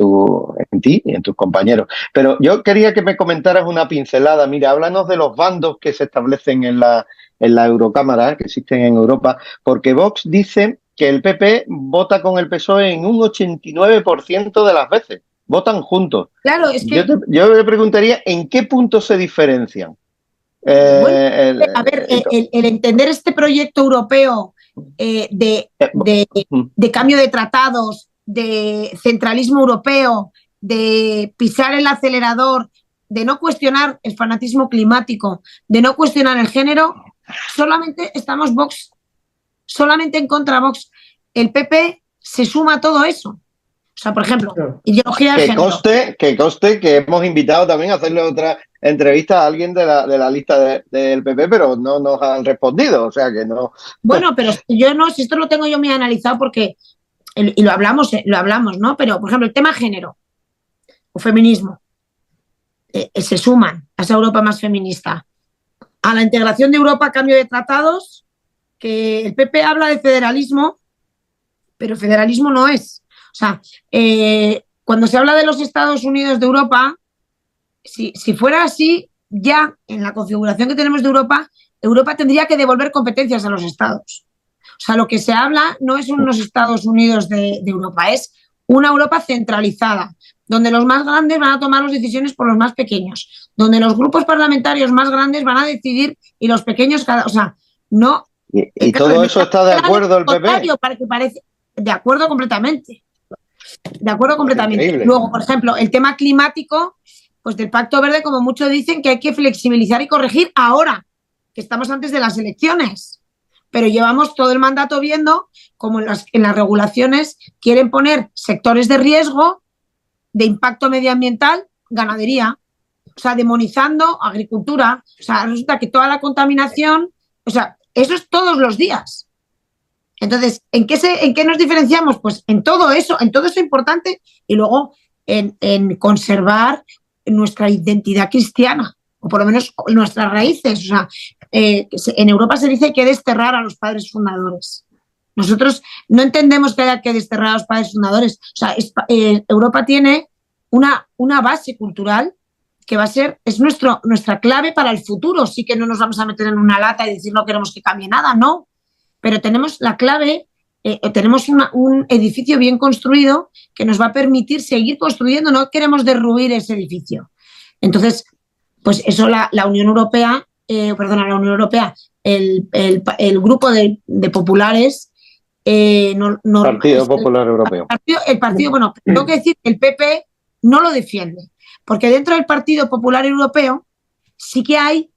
ti y en tus compañeros. Pero yo quería que me comentaras una pincelada. Mira, háblanos de los bandos que se establecen en la Eurocámara, que existen en Europa, porque Vox dice que el PP vota con el PSOE en un 89% de las veces. Votan juntos. Claro, es que... Yo le preguntaría, ¿en qué punto se diferencian? Bueno, a ver, el entender este proyecto europeo de cambio de tratados, de centralismo europeo, de pisar el acelerador, de no cuestionar el fanatismo climático, de no cuestionar el género, solamente estamos Vox, solamente en contra Vox. El PP se suma a todo eso. O sea, por ejemplo, ideología de género. Que conste que hemos invitado también a hacerle otra entrevista a alguien de la lista del PP, pero no nos han respondido, o sea que no. Bueno, pero yo no, si esto lo tengo yo muy analizado porque, y lo hablamos, ¿no? Pero, por ejemplo, el tema género o feminismo se suman a esa Europa más feminista. A la integración de Europa a cambio de tratados, que el PP habla de federalismo, pero federalismo no es. O sea, cuando se habla de los Estados Unidos de Europa, si fuera así, ya en la configuración que tenemos de Europa, Europa tendría que devolver competencias a los estados. O sea, lo que se habla no es unos Estados Unidos de Europa, es una Europa centralizada, donde los más grandes van a tomar las decisiones por los más pequeños, donde los grupos parlamentarios más grandes van a decidir y los pequeños o sea, no. ¿Y todo eso está de acuerdo el PP? De acuerdo completamente. De acuerdo completamente. Increíble. Luego, por ejemplo, el tema climático, pues del Pacto Verde, como muchos dicen, que hay que flexibilizar y corregir ahora, que estamos antes de las elecciones. Pero llevamos todo el mandato viendo cómo en las regulaciones quieren poner sectores de riesgo, de impacto medioambiental, ganadería, o sea, demonizando agricultura. O sea, resulta que toda la contaminación, o sea, eso es todos los días. Entonces, ¿en qué nos diferenciamos? Pues en todo eso importante y luego en conservar nuestra identidad cristiana, o por lo menos nuestras raíces. O sea, en Europa se dice que desterrar a los padres fundadores. Nosotros no entendemos que haya que desterrar a los padres fundadores. O sea, Europa tiene una base cultural que va a ser, es nuestra clave para el futuro. Sí que no nos vamos a meter en una lata y decir no queremos que cambie nada, no. Pero tenemos la clave, tenemos un edificio bien construido que nos va a permitir seguir construyendo, no queremos derruir ese edificio. Entonces, pues eso la Unión Europea, el grupo de populares, Partido Popular Europeo. El partido, bueno, tengo que decir que el PP no lo defiende, porque dentro del Partido Popular Europeo sí que hay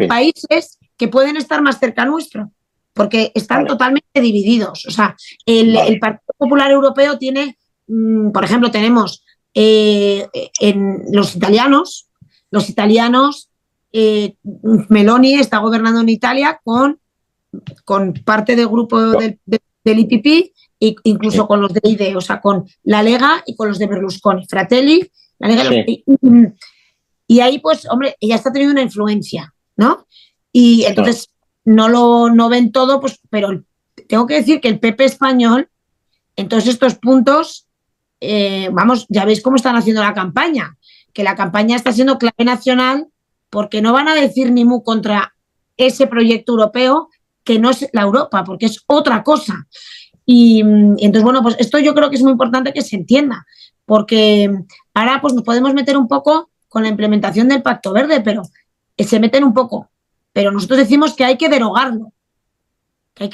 países que pueden estar más cerca nuestro, porque están totalmente divididos. O sea, el Partido Popular Europeo tiene, por ejemplo, tenemos en los italianos, Meloni está gobernando en Italia con parte del grupo del IPP e incluso con los de ID, o sea, con la Lega y con los de Berlusconi, Fratelli, la Lega, y ahí pues, hombre, ella está teniendo una influencia, ¿no? Y entonces no ven todo, pues, pero tengo que decir que el PP español, en todos estos puntos, vamos, ya veis cómo están haciendo la campaña, que la campaña está siendo clave nacional, porque no van a decir ni mu contra ese proyecto europeo, que no es la Europa, porque es otra cosa. Y entonces, bueno, pues esto yo creo que es muy importante que se entienda, porque ahora pues nos podemos meter un poco con la implementación del Pacto Verde, pero se meten un poco. Pero nosotros decimos que hay que derogarlo, que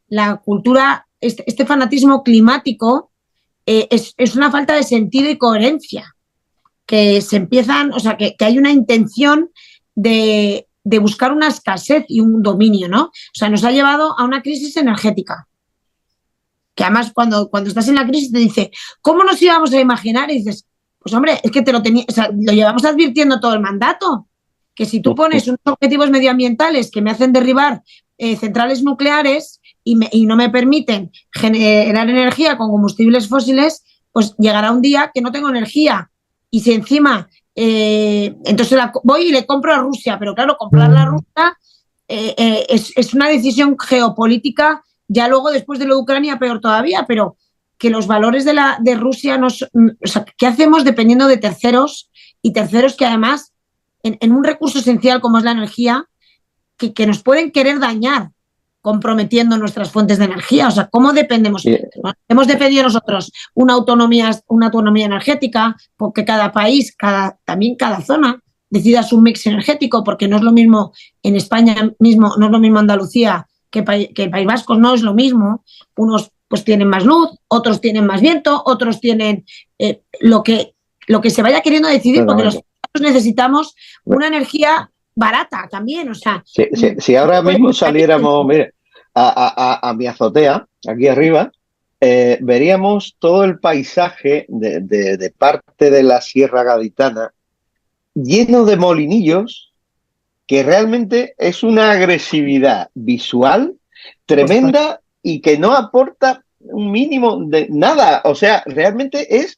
la cultura, este fanatismo climático es una falta de sentido y coherencia, que se empiezan, o sea, que hay una intención de buscar una escasez y un dominio, ¿no? O sea, nos ha llevado a una crisis energética. Que además cuando estás en la crisis te dice, ¿cómo nos íbamos a imaginar? Y dices, pues hombre, es que lo llevamos advirtiendo todo el mandato. Que si tú pones unos objetivos medioambientales que me hacen derribar centrales nucleares y no me permiten generar energía con combustibles fósiles, pues llegará un día que no tengo energía. Y si encima, entonces voy y le compro a Rusia, pero claro, comprarla a Rusia es una decisión geopolítica, ya luego después de lo de Ucrania peor todavía, pero que los valores de Rusia, o sea, ¿qué hacemos dependiendo de terceros? Y terceros que además, en un recurso esencial como es la energía, que nos pueden querer dañar comprometiendo nuestras fuentes de energía. O sea, ¿cómo dependemos? Hemos dependido nosotros una autonomía energética, porque cada país, también cada zona decida su mix energético, porque no es lo mismo en España mismo, no es lo mismo Andalucía que el País Vasco, no es lo mismo. Unos pues tienen más luz, otros tienen más viento, otros tienen lo que se vaya queriendo decidir, porque nosotros necesitamos una energía barata también, o sea. Si ahora mismo saliéramos, mire, a mi azotea, aquí arriba, veríamos todo el paisaje de parte de la Sierra Gaditana lleno de molinillos, que realmente es una agresividad visual tremenda y que no aporta un mínimo de nada. O sea, realmente es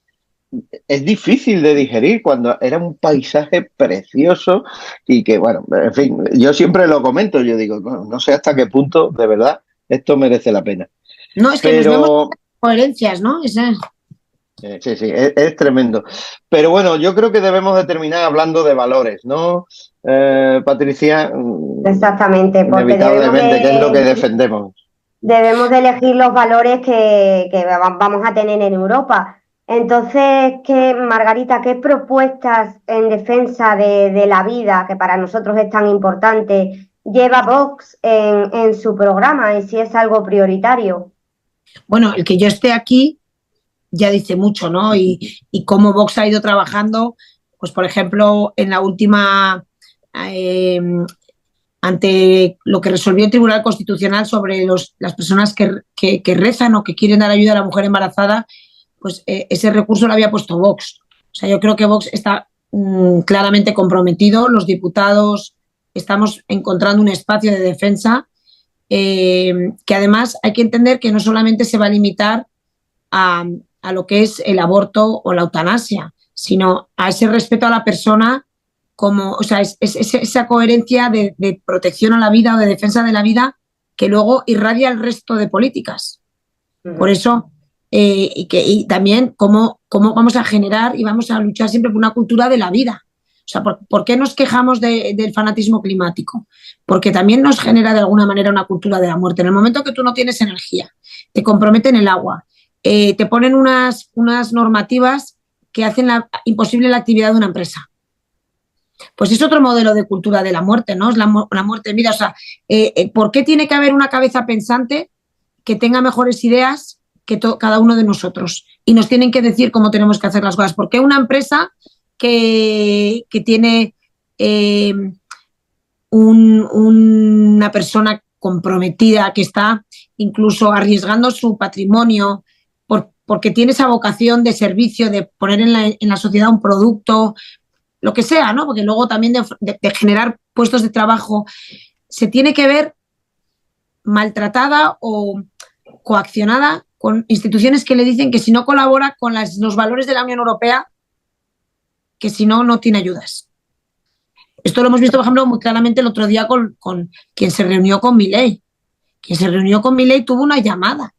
difícil de digerir cuando era un paisaje precioso y que, bueno, en fin, yo siempre lo comento, yo digo, no sé hasta qué punto, de verdad, esto merece la pena. No, es que nos vemos coherencias, ¿no? Sí, es tremendo. Pero bueno, yo creo que debemos de terminar hablando de valores, ¿no, Patricia? Exactamente, porque inevitablemente, ¿qué es lo que defendemos? Debemos de elegir los valores que vamos a tener en Europa. Entonces, Margarita, ¿qué propuestas en defensa de la vida, que para nosotros es tan importante, lleva Vox en su programa y si es algo prioritario? Bueno, el que yo esté aquí ya dice mucho, ¿no? Y cómo Vox ha ido trabajando, pues por ejemplo, en la última, ante lo que resolvió el Tribunal Constitucional sobre las personas que rezan o que quieren dar ayuda a la mujer embarazada, pues ese recurso lo había puesto Vox. O sea, yo creo que Vox está claramente comprometido, los diputados estamos encontrando un espacio de defensa que además hay que entender que no solamente se va a limitar a lo que es el aborto o la eutanasia, sino a ese respeto a la persona o sea, es esa coherencia de protección a la vida o de defensa de la vida que luego irradia el resto de políticas. Por eso, y también cómo vamos a generar y vamos a luchar siempre por una cultura de la vida. O sea, ¿por qué nos quejamos del fanatismo climático? Porque también nos genera de alguna manera una cultura de la muerte. En el momento que tú no tienes energía, te comprometen el agua, te ponen unas normativas que hacen imposible la actividad de una empresa. Pues es otro modelo de cultura de la muerte, ¿no? Es la muerte. Mira, o sea, ¿por qué tiene que haber una cabeza pensante que tenga mejores ideas que cada uno de nosotros? Y nos tienen que decir cómo tenemos que hacer las cosas. ¿Por qué una empresa que tiene una persona comprometida, que está incluso arriesgando su patrimonio, porque tiene esa vocación de servicio, de poner en la sociedad un producto, lo que sea, ¿no? Porque luego también de generar puestos de trabajo, se tiene que ver maltratada o coaccionada con instituciones que le dicen que si no colabora con los valores de la Unión Europea, que si no, no tiene ayudas. Esto lo hemos visto, por ejemplo, muy claramente el otro día con quien se reunió con Milei. Quien se reunió con Milei tuvo una llamada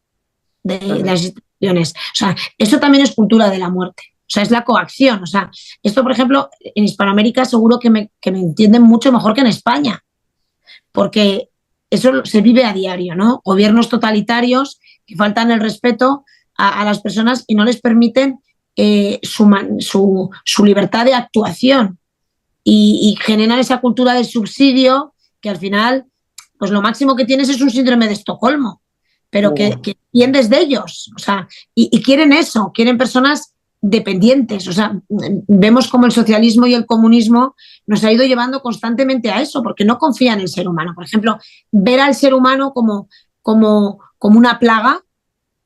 de las instituciones. O sea, eso también es cultura de la muerte. O sea, es la coacción. O sea, esto, por ejemplo, en Hispanoamérica seguro que me entienden mucho mejor que en España. Porque eso se vive a diario, ¿no? Gobiernos totalitarios que faltan el respeto a las personas y no les permiten su libertad de actuación y generan esa cultura de subsidio que al final, pues lo máximo que tienes es un síndrome de Estocolmo, pero que dependes de ellos, o sea, y quieren eso, quieren personas dependientes. O sea, vemos como el socialismo y el comunismo nos ha ido llevando constantemente a eso, porque no confían en el ser humano. Por ejemplo, ver al ser humano como una plaga,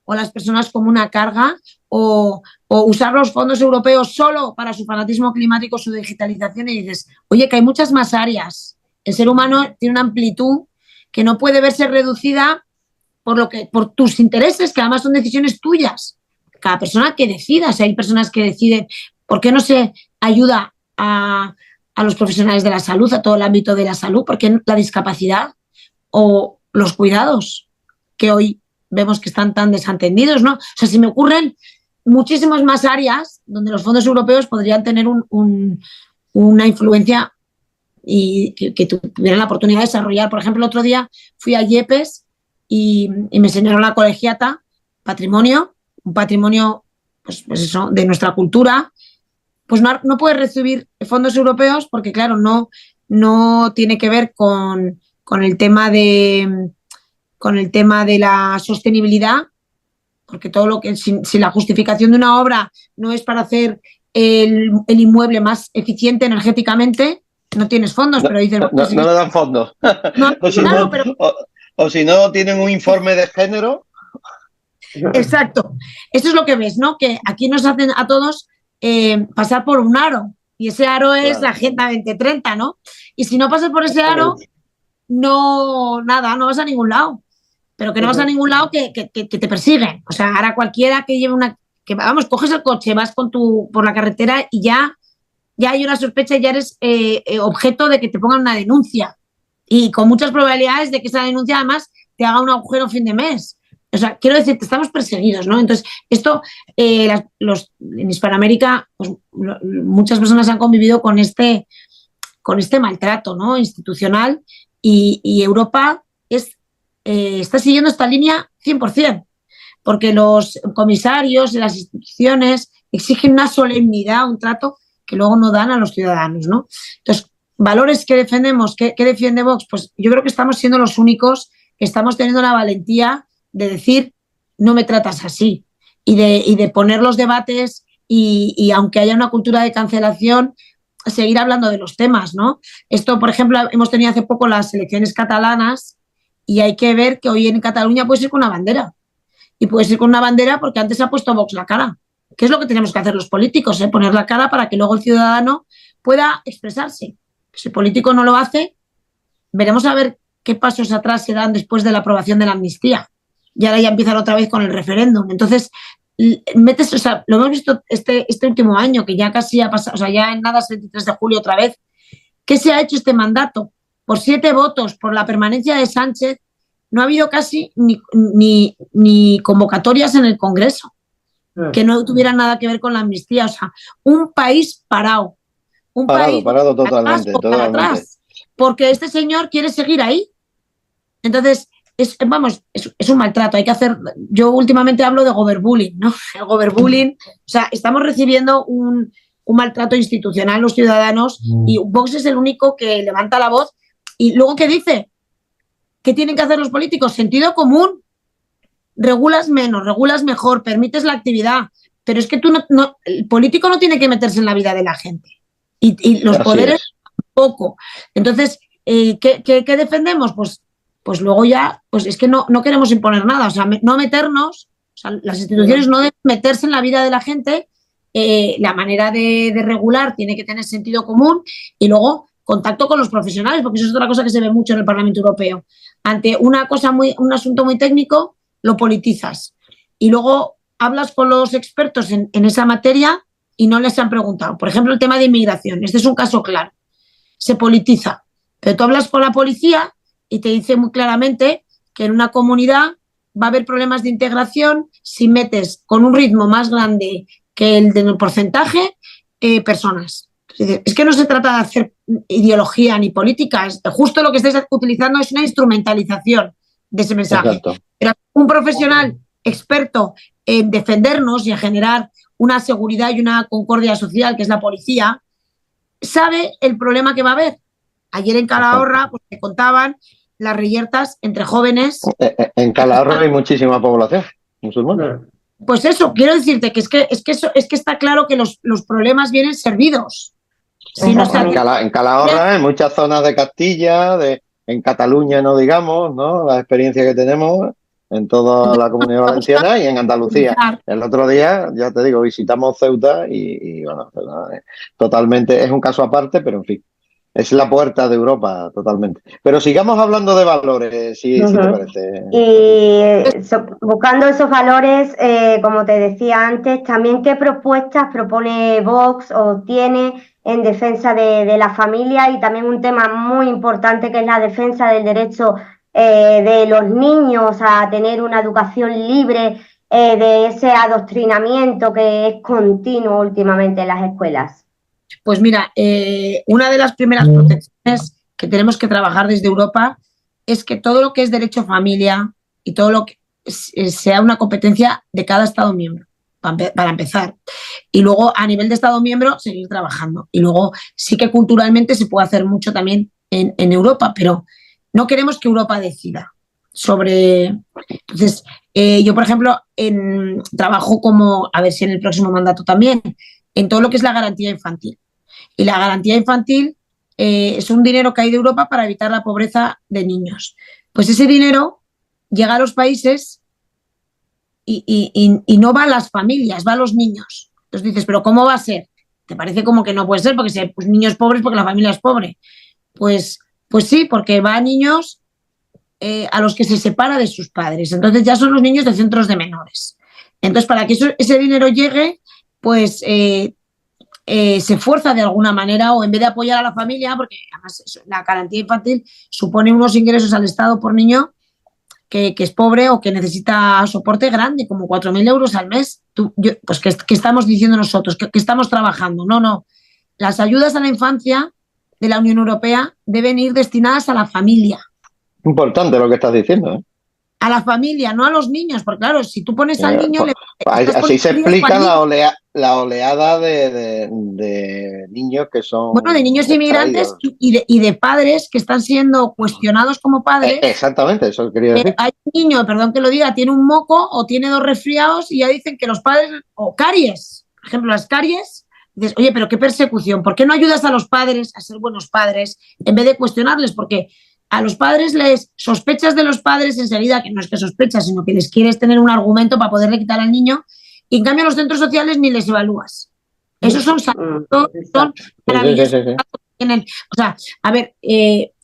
o las personas como una carga, o usar los fondos europeos solo para su fanatismo climático, su digitalización, y dices, oye, que hay muchas más áreas. El ser humano tiene una amplitud que no puede verse reducida por tus intereses, que además son decisiones tuyas. Cada persona que decida, si hay personas que deciden, ¿por qué no se ayuda a los profesionales de la salud, a todo el ámbito de la salud? ¿Por qué la discapacidad o los cuidados, que hoy vemos que están tan desatendidos, ¿no? O sea, se me ocurren muchísimas más áreas donde los fondos europeos podrían tener una influencia y que tuvieran la oportunidad de desarrollar. Por ejemplo, el otro día fui a Yepes y me enseñaron la colegiata patrimonio, un patrimonio pues eso, de nuestra cultura. Pues no puede recibir fondos europeos porque, claro, no tiene que ver con el tema de la sostenibilidad, porque todo lo que si la justificación de una obra no es para hacer el inmueble más eficiente energéticamente, no tienes fondos. Pero dices, no le dan fondos. O si no tienen un informe de género. Exacto. Eso es lo que ves, ¿no? Que aquí nos hacen a todos pasar por un aro, y ese aro es la Agenda 2030, ¿no? Y si no pasas por ese aro, no vas a ningún lado. Pero que no vas a ningún lado que te persiguen. O sea, ahora cualquiera que lleve coges el coche, vas por la carretera y ya hay una sospecha y ya eres objeto de que te pongan una denuncia. Y con muchas probabilidades de que esa denuncia además te haga un agujero fin de mes. O sea, quiero decir, estamos perseguidos, ¿no? Entonces, esto, en Hispanoamérica, pues, muchas personas han convivido con este maltrato, ¿no? Institucional, y Europa está siguiendo esta línea 100%, porque los comisarios de las instituciones exigen una solemnidad, un trato que luego no dan a los ciudadanos, ¿no? Entonces, valores que defendemos, ¿qué defiende Vox? Pues yo creo que estamos siendo los únicos que estamos teniendo la valentía de decir, no me tratas así, y de poner los debates y aunque haya una cultura de cancelación, seguir hablando de los temas, ¿no? Esto, por ejemplo, hemos tenido hace poco las elecciones catalanas y hay que ver que hoy en Cataluña puedes ir con una bandera. Y puedes ir con una bandera porque antes ha puesto Vox la cara. ¿Qué es lo que tenemos que hacer los políticos? Poner la cara para que luego el ciudadano pueda expresarse. Si el político no lo hace, veremos a ver qué pasos atrás se dan después de la aprobación de la amnistía. Y ahora ya empiezan otra vez con el referéndum. Entonces, lo hemos visto este último año, que ya casi ha pasado, o sea, ya en nada es el 23 de julio otra vez, ¿Qué se ha hecho este mandato? Por 7 votos, por la permanencia de Sánchez, no ha habido casi ni convocatorias en el Congreso que no tuvieran nada que ver con la amnistía. O sea, un país parado. Un país Parado para atrás totalmente, o para atrás, porque este señor quiere seguir ahí. Entonces, es un maltrato. Hay que hacer. Yo últimamente hablo de goberbullying, ¿no? El goberbullying, o sea, estamos recibiendo un maltrato institucional los ciudadanos y Vox es el único que levanta la voz. Y luego, ¿qué dice? ¿Qué tienen que hacer los políticos? Sentido común. Regulas menos, regulas mejor, permites la actividad. Pero es que el político no tiene que meterse en la vida de la gente. Y los Así poderes es. poco. Entonces, ¿qué defendemos? Pues luego ya, pues es que no queremos imponer nada, o sea, no meternos, o sea, las instituciones no deben meterse en la vida de la gente, la manera de regular tiene que tener sentido común y luego contacto con los profesionales, porque eso es otra cosa que se ve mucho en el Parlamento Europeo. Ante un asunto muy técnico, lo politizas y luego hablas con los expertos en esa materia y no les han preguntado. Por ejemplo, el tema de inmigración, este es un caso claro, se politiza, pero tú hablas con la policía y te dice muy claramente que en una comunidad va a haber problemas de integración si metes con un ritmo más grande que el del porcentaje personas. Es que no se trata de hacer ideología ni política, justo lo que estáis utilizando es una instrumentalización de ese mensaje. Exacto. Pero un profesional experto en defendernos y en generar una seguridad y una concordia social, que es la policía, sabe el problema que va a haber. Ayer en Calahorra pues, te contaban las reyertas entre jóvenes. En Calahorra hay muchísima población musulmana. Pues eso, quiero decirte que es que está claro que los problemas vienen servidos. Si no en Calahorra, en muchas zonas de Castilla, en Cataluña no digamos, ¿no? La experiencia que tenemos en toda la Comunidad Valenciana y en Andalucía. El otro día, ya te digo, visitamos Ceuta y bueno, totalmente, es un caso aparte, pero en fin. Es la puerta de Europa, totalmente. Pero sigamos hablando de valores, si te parece. Y buscando esos valores, como te decía antes, también qué propuestas propone Vox o tiene en defensa de la familia y también un tema muy importante que es la defensa del derecho de los niños a tener una educación libre de ese adoctrinamiento que es continuo últimamente en las escuelas. Pues mira, una de las primeras protecciones que tenemos que trabajar desde Europa es que todo lo que es derecho a familia y todo lo que sea una competencia de cada Estado miembro, para empezar. Y luego, a nivel de Estado miembro, seguir trabajando. Y luego sí que culturalmente se puede hacer mucho también en Europa, pero no queremos que Europa decida sobre... Entonces, yo, por ejemplo, trabajo como, a ver si en el próximo mandato también, en todo lo que es la garantía infantil. Y la garantía infantil es un dinero que hay de Europa para evitar la pobreza de niños. Pues ese dinero llega a los países y no va a las familias, va a los niños. Entonces dices, ¿pero cómo va a ser? Te parece como que no puede ser, porque si hay niños pobres, porque la familia es pobre. Pues sí, porque va a niños a los que se separa de sus padres. Entonces ya son los niños de centros de menores. Entonces, para que ese dinero llegue, pues se fuerza de alguna manera, o en vez de apoyar a la familia, porque además la garantía infantil supone unos ingresos al Estado por niño que es pobre o que necesita soporte grande, como 4.000 euros al mes. Pues ¿qué estamos diciendo nosotros? ¿Qué estamos trabajando? No. Las ayudas a la infancia de la Unión Europea deben ir destinadas a la familia. Importante lo que estás diciendo, ¿eh? A la familia, no a los niños, porque claro, si tú pones al niño... Así se explica la oleada de niños que son... Bueno, de niños inmigrantes y de padres que están siendo cuestionados como padres. Exactamente, eso quería decir. Hay un niño, perdón que lo diga, tiene un moco o tiene 2 resfriados y ya dicen que los padres... O caries, por ejemplo, las caries. Dices, oye, pero qué persecución, ¿por qué no ayudas a los padres a ser buenos padres en vez de cuestionarles? Porque... a los padres les sospechas de los padres enseguida, que no es que sospechas, sino que les quieres tener un argumento para poderle quitar al niño, y en cambio a los centros sociales ni les evalúas. Esos son maravillosos. O sea, a ver,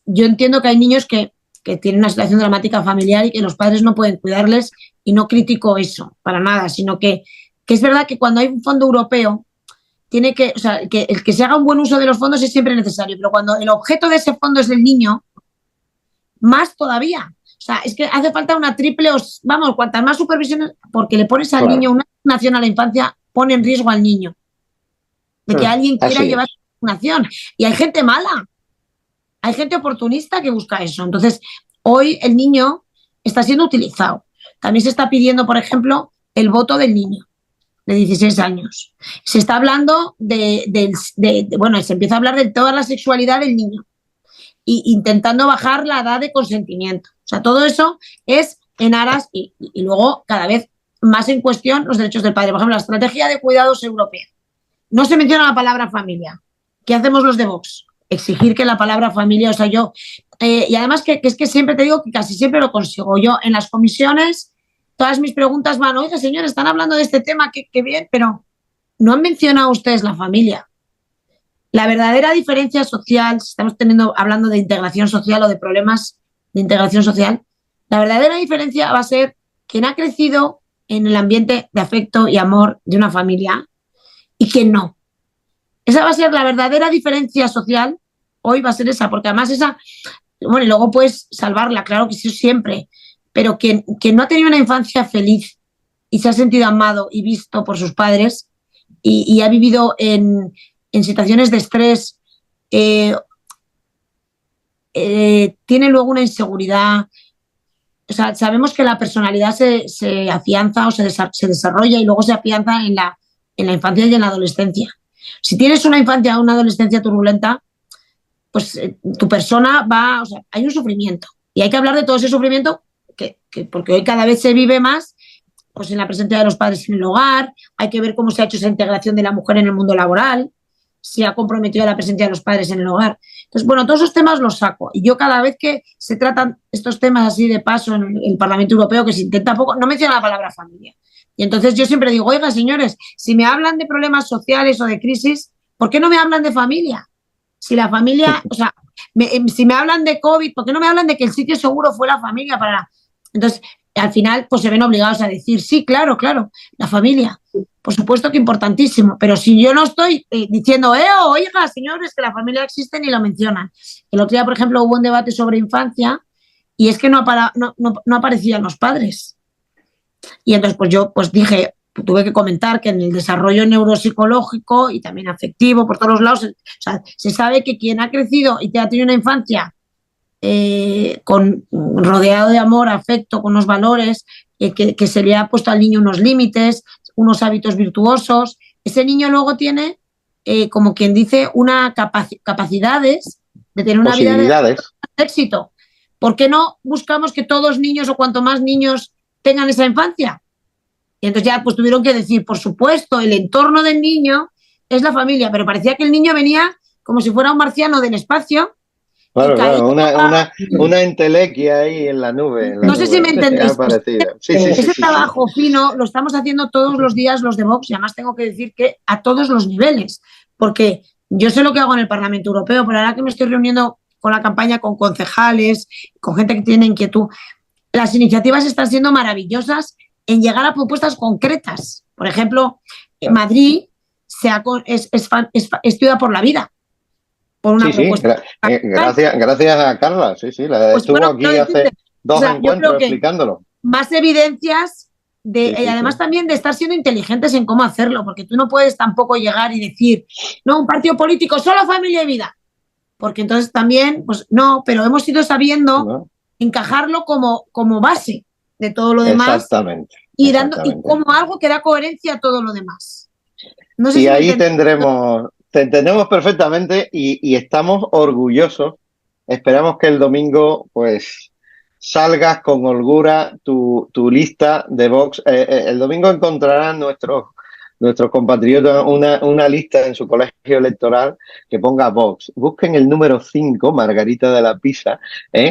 yo entiendo que hay niños que tienen una situación dramática familiar y que los padres no pueden cuidarles, y no critico eso para nada, sino que es verdad que cuando hay un fondo europeo tiene que, o sea, que el que se haga un buen uso de los fondos es siempre necesario, pero cuando el objeto de ese fondo es el niño, más todavía. O sea, es que hace falta una triple, vamos, cuantas más supervisiones, porque le pones al niño una asignación a la infancia, pone en riesgo al niño de que alguien quiera llevar una asignación. Y hay gente mala, hay gente oportunista que busca eso. Entonces, hoy el niño está siendo utilizado. También se está pidiendo, por ejemplo, el voto del niño de 16 años. Se está hablando bueno, se empieza a hablar de toda la sexualidad del niño y intentando bajar la edad de consentimiento. O sea, todo eso es en aras y luego cada vez más en cuestión los derechos del padre. Por ejemplo, la estrategia de cuidados europea. No se menciona la palabra familia. ¿Qué hacemos los de Vox? Exigir que la palabra familia, o sea, yo... y además que es que siempre te digo que casi siempre lo consigo. Yo en las comisiones, todas mis preguntas van, oiga, señores, están hablando de este tema, qué bien, pero no han mencionado ustedes la familia. La verdadera diferencia social, si estamos hablando de integración social o de problemas de integración social, la verdadera diferencia va a ser quien ha crecido en el ambiente de afecto y amor de una familia y quien no. Esa va a ser la verdadera diferencia social, hoy va a ser esa, porque además esa, bueno, y luego puedes salvarla, claro que sí, siempre, pero quien no ha tenido una infancia feliz y se ha sentido amado y visto por sus padres y ha vivido en situaciones de estrés, tiene luego una inseguridad. O sea, sabemos que la personalidad se afianza o se desarrolla y luego se afianza en la infancia y en la adolescencia. Si tienes una infancia o una adolescencia turbulenta, pues tu persona o sea, hay un sufrimiento. Y hay que hablar de todo ese sufrimiento porque hoy cada vez se vive más pues en la presencia de los padres en el hogar, hay que ver cómo se ha hecho esa integración de la mujer en el mundo laboral, si ha comprometido la presencia de los padres en el hogar. Entonces, bueno, todos esos temas los saco. Y yo cada vez que se tratan estos temas así de paso en el Parlamento Europeo, que se intenta poco, no menciona la palabra familia. Y entonces yo siempre digo, oiga, señores, si me hablan de problemas sociales o de crisis, ¿por qué no me hablan de familia? Si la familia, o sea, si me hablan de COVID, ¿por qué no me hablan de que el sitio seguro fue la familia para...? Entonces, al final, pues se ven obligados a decir, sí, claro, la familia. Por supuesto que importantísimo, pero si yo no estoy diciendo, oiga, señores, que la familia existe ni lo mencionan. El otro día, por ejemplo, hubo un debate sobre infancia y es que no aparecían los padres. Y entonces, pues yo dije, tuve que comentar que en el desarrollo neuropsicológico y también afectivo, por todos los lados, o sea, se sabe que quien ha crecido y te ha tenido una infancia rodeado de amor, afecto, con unos valores, que se le ha puesto al niño unos límites, unos hábitos virtuosos, ese niño luego tiene, como quien dice, una capacidades de tener una vida de éxito. ¿Por qué no buscamos que todos los niños o cuanto más niños tengan esa infancia? Y entonces ya pues tuvieron que decir, por supuesto, el entorno del niño es la familia, pero parecía que el niño venía como si fuera un marciano del espacio. Claro, una entelequia ahí en la nube. No sé si me entendéis. Ese trabajo fino lo estamos haciendo todos los días los de Vox y además tengo que decir que a todos los niveles, porque yo sé lo que hago en el Parlamento Europeo, pero ahora que me estoy reuniendo con la campaña con concejales, con gente que tiene inquietud, las iniciativas están siendo maravillosas en llegar a propuestas concretas. Por ejemplo, en Madrid es Estudia por la Vida. Por una propuesta. Gracias a Carla, estuvo aquí hace 2 encuentros explicándolo. Más evidencias y además también de estar siendo inteligentes en cómo hacerlo, porque tú no puedes tampoco llegar y decir, no, un partido político, solo familia y vida, porque entonces también, pues no, pero hemos ido sabiendo encajarlo como base de todo lo demás. Exactamente. Y como algo que da coherencia a todo lo demás. No sé y ahí te entendemos perfectamente y estamos orgullosos. Esperamos que el domingo pues salgas con holgura tu lista de Vox. El domingo encontrarán nuestros compatriotas una lista en su colegio electoral que ponga Vox. Busquen el número 5, Margarita de la Pisa.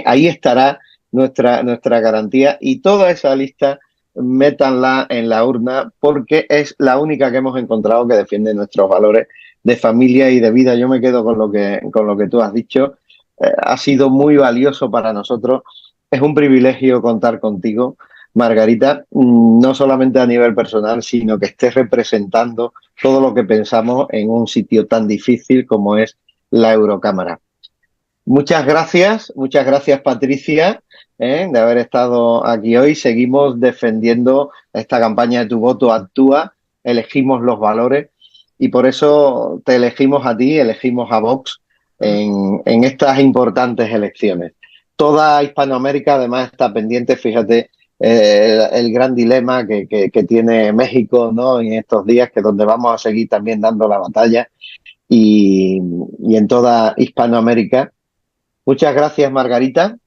Ahí estará nuestra garantía y toda esa lista métanla en la urna porque es la única que hemos encontrado que defiende nuestros valores de familia y de vida. Yo me quedo con lo que tú has dicho. Ha sido muy valioso para nosotros. Es un privilegio contar contigo. Margarita, no solamente a nivel personal, sino que estés representando todo lo que pensamos en un sitio tan difícil como es la Eurocámara. Muchas gracias Patricia, de haber estado aquí hoy. Seguimos defendiendo esta campaña de Tu Voto Actúa, elegimos los valores y por eso te elegimos a ti, elegimos a Vox en estas importantes elecciones. Toda Hispanoamérica además está pendiente, fíjate, el gran dilema que tiene México, ¿no?, en estos días, que donde vamos a seguir también dando la batalla y en toda Hispanoamérica. Muchas gracias, Margarita.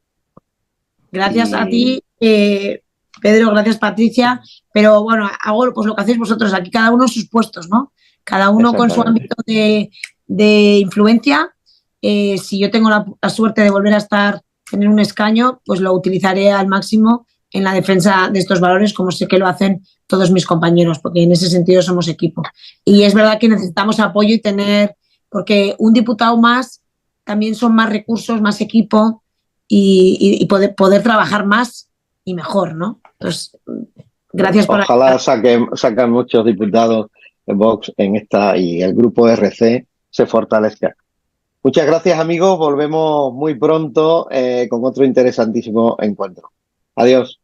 Gracias a ti, Pedro, gracias, Patricia. Pero bueno, hago pues lo que hacéis vosotros, aquí cada uno en sus puestos, ¿no? Cada uno con su ámbito de influencia. Si yo tengo la suerte de volver a tener un escaño, pues lo utilizaré al máximo en la defensa de estos valores, como sé que lo hacen todos mis compañeros, porque en ese sentido somos equipo. Y es verdad que necesitamos apoyo y porque un diputado más también son más recursos, más equipo y poder trabajar más y mejor, ¿no? Entonces, gracias por... Ojalá saquen muchos diputados de Vox en esta y el grupo RC se fortalezca. Muchas gracias, amigos. Volvemos muy pronto con otro interesantísimo encuentro. Adiós.